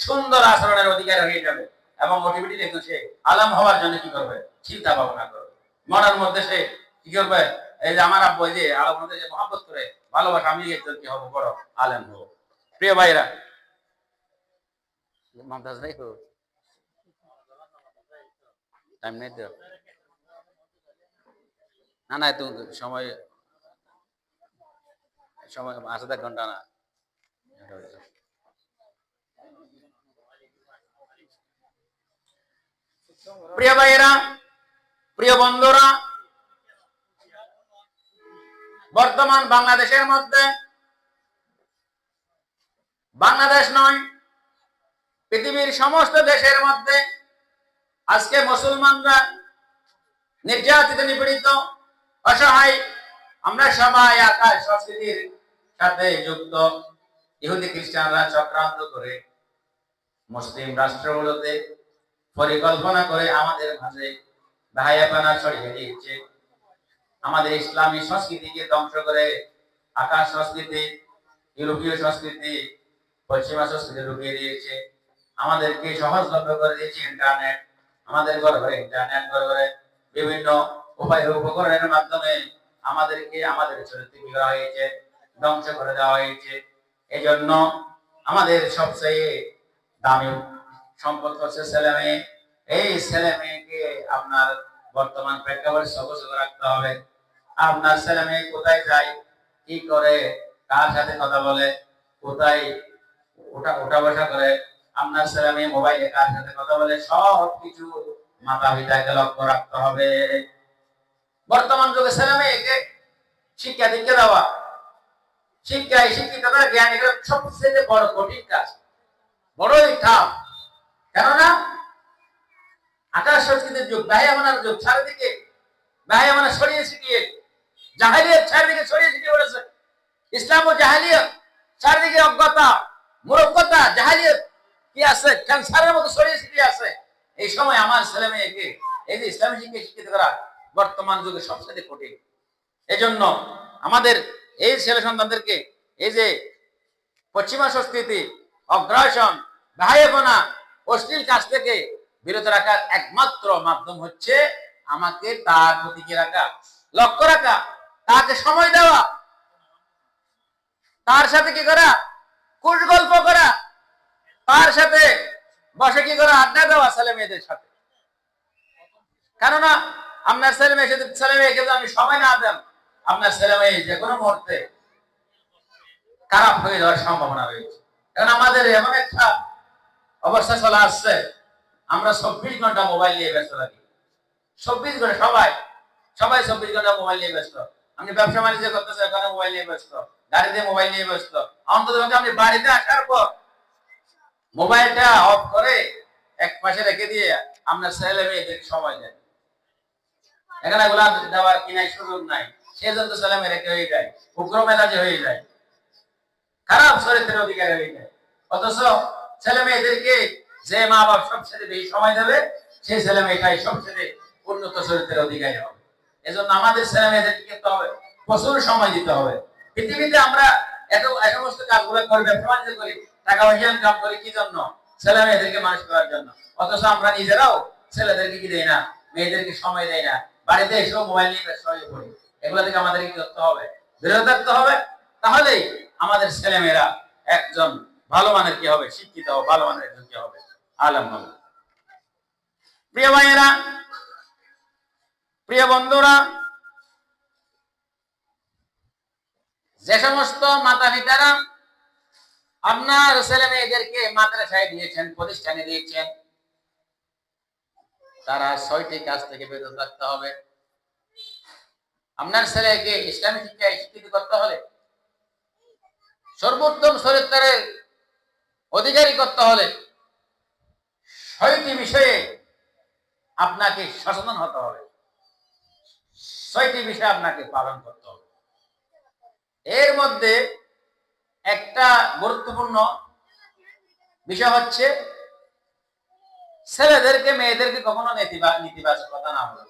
A: সুন্দর আচরণের অধিকার হয়ে যাবে এবং অটোমেটিকলি সে আলেম হওয়ার জন্য কি করবে, চিন্তা ভাবনা করবে। মনের মধ্যে সে কি করবে, এই যে আমার আব্বু যে আলেমদের যে মহব্বত করে ভালোবাসা, আমি একজন কি হবো, বড় আলেম হবো। প্রিয় ভাইরা, মমতাজ ভাই টাইম নেই তো, না না তো সময় সময় আছে, 1 ঘন্টা না। প্রিয় ভাইয়েরা, প্রিয় বন্ধুরা, বর্তমান বাংলাদেশের মধ্যে, বাংলাদেশ নয় পৃথিবীর সমস্ত দেশের মধ্যে আজকে মুসলমানরা নির্যাতিত, নিপীড়িত, অসহায়। আমরা সবাই আকাশ সংস্কৃতির সাথে যুক্ত। ইহুদি খ্রিস্টানরা চক্রান্ত করে মুসলিম রাষ্ট্রগুলোতে পরিকল্পনা করে আমাদের মাঝে ভাইয়াপানা ছড়িয়ে দিয়েছে। আমাদের ইসলামী সংস্কৃতিকে ধ্বংস করে আকাশ সংস্কৃতি, ইউরোপীয় সংস্কৃতি, পশ্চিমা সংস্কৃতি ঢুকিয়ে দিয়েছে। আমাদেরকে সহজলভ্য করে দিয়েছে ইন্টারনেট। আমাদের ঘরে ঘরে ইন্টারনেট, ঘরে ঘরে বিভিন্ন উপায় উপকরণের মাধ্যমে আমাদেরকে আমাদের চরিত্র করা হয়েছে, ধ্বংস করে দেওয়া হয়েছে। এই জন্য আমাদের সবচেয়ে দামি সম্পদ হচ্ছে ছেলে মেয়ে। এই ছেলে মেয়েকে আপনার বর্তমান প্রেক্ষাপটে সবচেয়ে রাখতে হবে। আপনার ছেলে মেয়ে কোথায় যায়, কি করে, কার সাথে কথা বলে, কোথায় ওঠা বসা করে, আপনার ছেলে মেয়ে মোবাইলে কার সাথে কথা বলে, সব কিছু মাতা পিতাকে লক্ষ্য রাখতে হবে। বর্তমান যুগে ছেলে মেয়েকে শিক্ষা দীক্ষা দেওয়া, শিক্ষায় শিক্ষিত করা, জ্ঞান, এগুলো সবচেয়ে বড় কঠিন কাজ, বড়ই টাফ। কেননা আকাশ সংস্কৃতির যুগ, ভাইয়ামানার যুগ, চারিদিকে ভাইয়ামানা ছড়িয়ে ছিটিয়ে, জাহেলিয়ত চারিদিকে ছড়িয়ে ছিটিয়ে পড়েছে। ইসলাম ও জাহেলিয়ত চারিদিকে, অজ্ঞতা, মূর্খতা, জাহেলিয়ত কি আছে, ক্যান্সারের মতো ছড়িয়ে ছিটিয়ে আছে। এই সময় আমার ছেলে মেয়েকে এই যে ইসলামী শিক্ষা শিক্ষিত করা বর্তমান যুগে সবচেয়ে কঠিন। এজন্য আমাদের এই ছেলে সন্তানদেরকে এই যে পশ্চিমা সংস্কৃতি, অগ্রাসন, ভাইয়াপনা, অশ্লীল কাজ থেকে বিরত রাখার একমাত্র মাধ্যম হচ্ছে আমাকে তার প্রতি কি রাখা, লক্ষ্য রাখা, তাকে সময় দেওয়া, তার সাথে কি করা, কুশ গল্প করা, তার সাথে বসে কি করা, আড্ডা দেওয়া ছেলে মেয়েদের সাথে। কেননা আপনার ছেলে মেয়েকে যদি আমি সময় না দেন, আপনার ছেলে মেয়ে যে কোনো মুহূর্তে খারাপ হয়ে যাওয়ার সম্ভাবনা রয়েছে। কারণ আমাদের এমন একটা অবস্থা চলে আসছে, আমরা 24 ঘন্টা মোবাইল নিয়ে ব্যস্ত থাকি। 24 ঘন্টা সবাই 24 ঘন্টা মোবাইল নিয়ে ব্যস্ত। আপনি ব্যবসা বাণিজ্য করতেছেন, ওখানে মোবাইল নিয়ে ব্যস্ত, গাড়িতে মোবাইল নিয়ে ব্যস্ত। অন্তত আপনি বাড়িতে আসার পর মোবাইলটা অফ করে এক পাশে রেখে দিয়ে আপনার ছেলে মেয়েদের সময় দেন। এখানে এগুলা দেওয়ার কি নাই, সুযোগ নাই। সেজন্য ছেলে মেয়ে রেখে হয়ে যায়, উগ্র মেজাজে হয়ে যায়, খারাপ চরিত্রের অধিকারী হয়ে যায়। অথচ ছেলে মেয়েদেরকে যে মা বাপ সবচেয়ে বেশি সময় দেবে, সেই ছেলে মেয়েটাই সবচেয়ে উন্নত চরিত্রের অধিকারী হবে। এজন্য আমাদের ছেলে মেয়েদেরকে করতে হবে, প্রচুর সময় দিতে হবে। পৃথিবীতে আমরা এত সমস্ত কাজগুলো করে ব্যবসা বাণিজ্য করি, টাকা পয়সা ইনকাম করি কি জন্য? ছেলে মেয়েদেরকে মানুষ করার জন্য। অথচ আমরা নিজেরাও ছেলেদেরকে কি দেই না, মেয়েদেরকে সময় দেয় না, বাড়িতে এসেও মোবাইল নিয়ে ব্যস্ত হয়ে পড়ি। এগুলো থেকে আমাদেরকে কি করতে হবে, বিরত থাকতে হবে। তাহলেই আমাদের ছেলে মেয়েরা একজন ভালো মানের কি হবে, শিক্ষিত হবে, ভালো মানের একজন কি হবে, আলেম হবে। প্রিয় ভাইয়েরা, প্রিয় বন্ধুরা, যে সমস্ত মাতা পিতারা আপনার ছেলে মেয়েদেরকে মাদ্রাসায় দিয়েছেন, প্রতিষ্ঠানে দিয়েছেন, তারা 6টি কাজ থেকে বিরত থাকতে হবে। আপনার ছেলেকে ইসলামী শিক্ষায় শিক্ষিত করতে হলে, সর্বোত্তম চরিত্রের অধিকারী করতে হলে 6টি বিষয়ে আপনাকে সচেতন হতে হবে, 6টি বিষয় আপনাকে পালন করতে হবে। এর মধ্যে একটা গুরুত্বপূর্ণ বিষয় হচ্ছে ছেলেদেরকে মেয়েদেরকে কখনো নেতিবাচক কথা না বলা,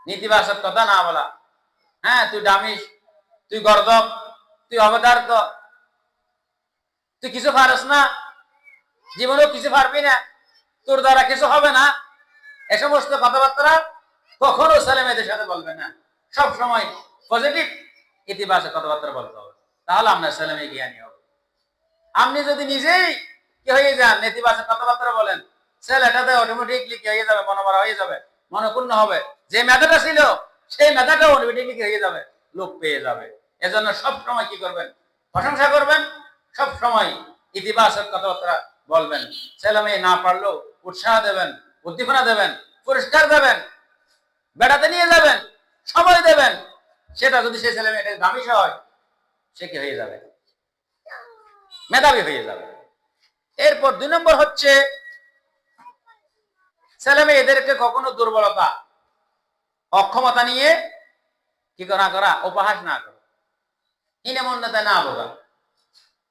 A: নেতিবাচক কথা না বলা। হ্যাঁ, তুই ডামিস, তুই গর্দব, তুই অবদার্থ, তুই কিছু পারস না, জীবনেও কিছু পারবি না, তোর দ্বারা কিছু হবে না, এ সমস্ত কথাবার্তা কখনো ছেলে মেয়েদের সাথে বলবে না। সব সময় পজিটিভ ইতিবাচক কথাবার্তা বলতে হবে, তাহলে আপনার ছেলে মেয়ে জ্ঞানী হবে। আপনি যদি নিজেই কি হয়ে যান, নেতিবাচক কথাবার্তা বলেন, ছেলেটাতে অটোমেটিকলি কি হয়ে যাবে, মনোবরা হয়ে যাবে, মনক্ষুণ্ণ হবে, যে মেধাটা ছিল সেই মেধাটা অটোমেটিকলি কি হয়ে যাবে, লোপ পেয়ে যাবে। এজন্য সব সময় কি করবেন, প্রশংসা করবেন, সব সময় ইতিবাচক কথাবার্তা বলবেন। ছেলে মেয়ে না পারলেও উৎসাহ দেবেন, উদ্দীপনা দেবেন, পুরস্কার দেবেন, বেড়াতে নিয়ে যাবেন, সময় দেবেন। সেটা যদি সেই ছেলে মেয়েটা দামি হয়, সে কি হয়ে যাবে, মেধাবী হয়ে যাবে। এরপর 2 নম্বর হচ্ছে ছেলে মেয়েদেরকে কখনো দুর্বলতা, অক্ষমতা নিয়ে কি না করা, উপহাস না করা, হীনমন্যতায় না ভোগা।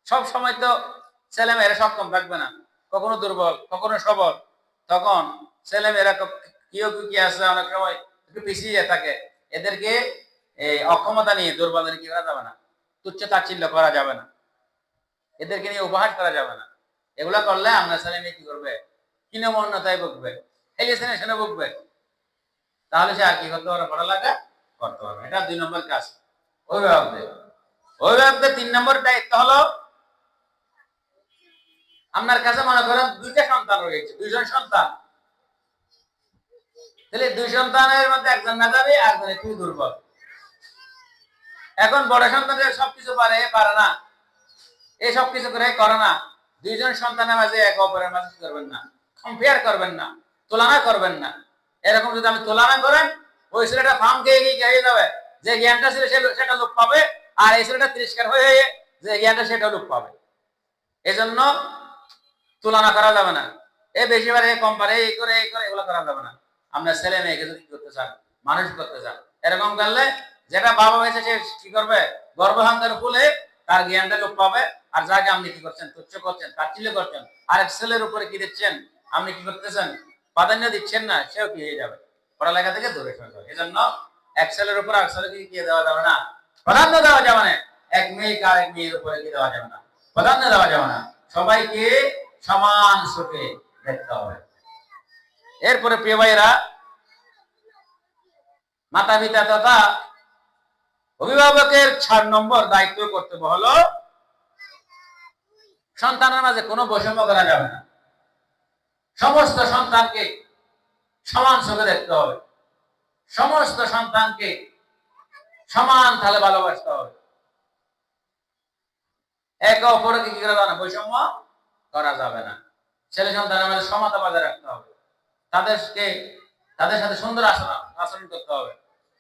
A: সব সময় তো ছেলে মেয়েরা সক্ষম থাকবে না, কখনো দুর্বল, কখনো সবল। তখন ছেলে মেয়েরা কি আছে, অনেক সময় একটু পিছিয়ে থাকে। এদেরকে এই অক্ষমতা নিয়ে, দুর্বলতা কি করা যাবে না, তুচ্ছ তাচ্ছিল্য করা যাবে না, এদেরকে নিয়ে উপহাস করা যাবে না। এগুলা করলে আমরা ছেলে মেয়ে কি করবে, হীনমন্যতায় ভুগবে, এলিয়েশনে ভুগবে। তাহলে সে আর কি করতে পারবে, পড়ালেখা করতে পারবে। এটা 2 নম্বর কাজ অভিভাবকদের। অভিভাবকদের 3 নম্বর দায়িত্ব হলো, আপনার কাছে মনে করেন 2টা সন্তান রয়েছে, 2 জন সন্তান, তাহলে 2 সন্তানের মধ্যে একজন মেধাবী, একজন একটু দুর্বল। এখন বড় সন্তান সবকিছু পারে না, এই সবকিছু করে না। 2 জন সন্তানের মাঝে এক অপরের মাঝে কি করবেন না, কম্পেয়ার করবেন না, তুলনা করবেন না। এরকম যদি আমি তুলনা করেন, ওই ছেলেটা ফার্ম খেয়ে যাবে, যে জ্ঞানটা ছিল সেটা লোপ পাবে, আর এই ছেলেটা তিরস্কার হয়ে যে জ্ঞানটা সেটা লোপ পাবে। এজন্য তুলনা করা যাবে না, এ বেশি পারে, কম পারে, এই করে এগুলো করা যাবে না। আমরা ছেলে মেয়েকে যদি করতে চান, মানুষ করতে চান, এরকম করলে যেটা বাবা হয়েছে সে কি করবে, গর্ভহাঙ্গের ফুলে তার জ্ঞানটা লোপ পাবে। আর যাকে আপনি কি করছেন, তুচ্ছ করছেন, তাচ্ছিল্য করছেন, আরেক ছেলের উপরে কি দিচ্ছেন, আপনি কি করতেছেন, প্রাধান্য দিচ্ছেন না, সেও কি হয়ে যাবে, পড়ালেখা থেকে দূরে সরে যাবে। এজন্য এক ছেলের উপর এক ছেলেকে কি দেওয়া যাবে না, প্রাধান্য দেওয়া যাবে না। এক মেয়েকে আরেক মেয়ের উপরে কি দেওয়া যাবে না, প্রাধান্য দেওয়া যাবে না। সবাইকে সমান চোখে দেখতে হবে। এরপরে প্রিয় ভাইরা, মাতা পিতা তথা অভিভাবকের 4 নম্বর দায়িত্ব কর্তব্য হলো, সন্তানের মাঝে কোনো বৈষম্য করা যাবে না। সমস্ত সন্তানকে সমান চোখে দেখতে হবে, সমস্ত সন্তানকে সমান তালে ভালোবাসতে হবে। একে অপরকে কি করা যাবে না, বৈষম্য করা যাবে না। ছেলে সন্তানের মাঝে সমতা বজায় রাখতে হবে, তাদের সাথে সুন্দর আচরণ করতে হবে,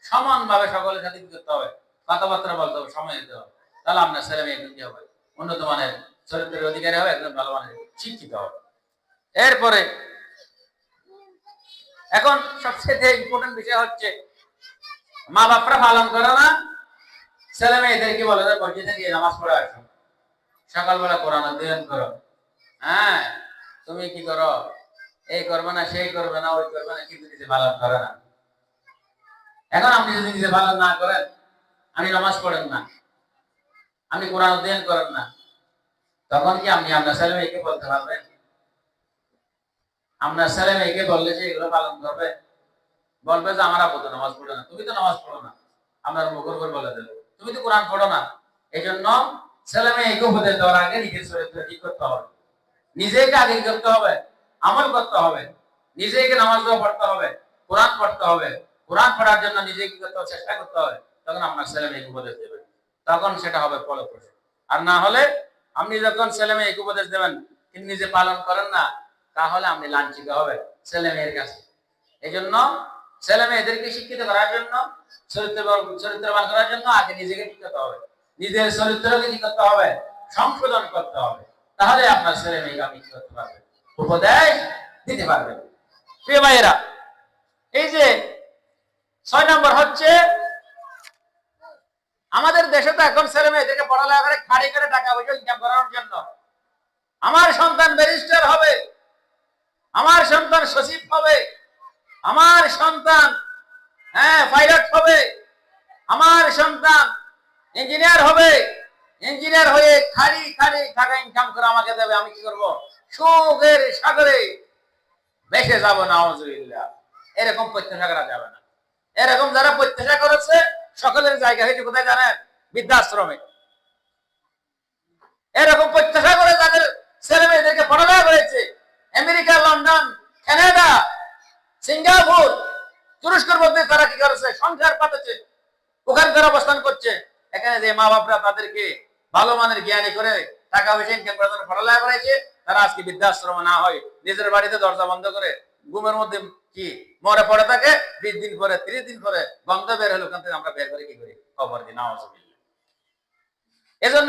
A: সমানভাবে সকলের সাথে কি করতে হবে, কথাবার্তা বলতে হবে, সময় দিতে হবে। তাহলে আপনার ছেলে মেয়ে কি হবে, উন্নত মানের চরিত্রের অধিকারী হবে, একদম ভালো মানের শিক্ষিত হবে। এরপরে এখন সবচেয়ে ইম্পর্টেন্ট বিষয় হচ্ছে, মা বাপরা পালন করে না, ছেলে মেয়েদেরকে বলে যে মসজিদে গিয়ে নামাজ পড়ে আসো, সকালবেলা কোরআন অধ্যয়ন করো। হ্যাঁ, তুমি কি করো, এই করবে না, সেই করবে না, ওই করবে না, কিন্তু নিজে পালন করে না। এখন আপনি যদি নিজে পালন না করেন, আপনি নামাজ পড়েন না, আপনি কোরআন অধ্যয়ন করেন না, তখন কি আপনি আপনার ছেলে মেয়েকে বলতে পারবেন? আপনার ছেলে মেয়েকে বললে যে এগুলো পালন করবে? বলবে যে আমার আব্বু তো নামাজ পড়ে না, তুমি তো নামাজ পড়ো না, আপনার মুখের উপর বলে দেবে তুমি তো কোরআন পড়ো না। এই জন্য ছেলে মেয়েকে উপদেশ দেওয়ার আগে নিজের চরিত্র ঠিক করতে হবে, নিজেকে আগে করতে হবে, আমল করতে হবে, নিজেকে নামাজ পড়তে হবে, কোরআন পড়তে হবে, কোরআন পড়ার জন্য নিজেকে কি করতে হবে, চেষ্টা করতে হবে। তখন আপনার ছেলে মেয়েকে উপদেশ দেবেন, তখন সেটা হবে ফলপ্রসূ। আর না হলে আপনি যখন ছেলে মেয়েকে উপদেশ দেবেন কিন্তু নিজে পালন করেন না, তাহলে আপনি লাঞ্ছিত হবে ছেলে মেয়ের কাছে। এই জন্য ছেলে মেয়েদেরকে শিক্ষিত করার জন্য, চরিত্রবান করার জন্য আগে নিজেকে ঠিক করতে হবে, নিজের চরিত্রকে ঠিক করতে হবে, সংশোধন করতে হবে। তাহলে আপনার ছেলে মেয়েকে আপনি কি করতে পারবেন, উপদেশ দিতে পারবেন। প্রিয় ভাইয়েরা, এই যে 6 নম্বর হচ্ছে, আমাদের দেশে তো এখন ছেলে মেয়েদেরকে পড়ালেখা করে খাড়ি করে টাকা পয়সা ইনকাম করার জন্য। আমার সন্তান ব্যারিস্টার হবে, আমার সন্তান সচিব হবে, আমার সন্তান পাইলট হবে, আমার সন্তান ইঞ্জিনিয়ার হবে, ইঞ্জিনিয়ার হয়ে খালি খালি টাকা ইনকাম করে আমাকে দেবে, আমি কি করব? সুখের সাগরে ভেসে যাব, নাউজুবিল্লাহ। এরকম প্রত্যাশা করা যাবে না। এরকম যারা প্রত্যাশা করেছে সকলের জায়গা হয়েছে কোথায় জানেন? বৃদ্ধাশ্রমে। এরকম প্রত্যাশা করে তাদের ছেলে মেয়েদেরকে পড়ালেখা করেছে আমেরিকা, লন্ডন, কানাডা, সিঙ্গাপুর, তুরস্কের মধ্যে তারা কি করেছে? সংসার পাতেছে, ওখানকার অবস্থান করছে। এখানে যে মা বাপরা তাদেরকে ভালো মানের জ্ঞানী করে টাকা পয়সা ইনকাম করার জন্য পড়ালেখা করেছে, তারা আজকে বৃদ্ধাশ্রমে না হয় নিজের বাড়িতে দরজা বন্ধ করে ঘুমের মধ্যে কি মরে পড়ে থাকে। 20 দিন পরে 30 দিন পরে গন্ধ বের হলো, ওখান থেকে আমরা বের করে কি করি? খবর দিই, নাউজুবিল্লাহ। এজন্য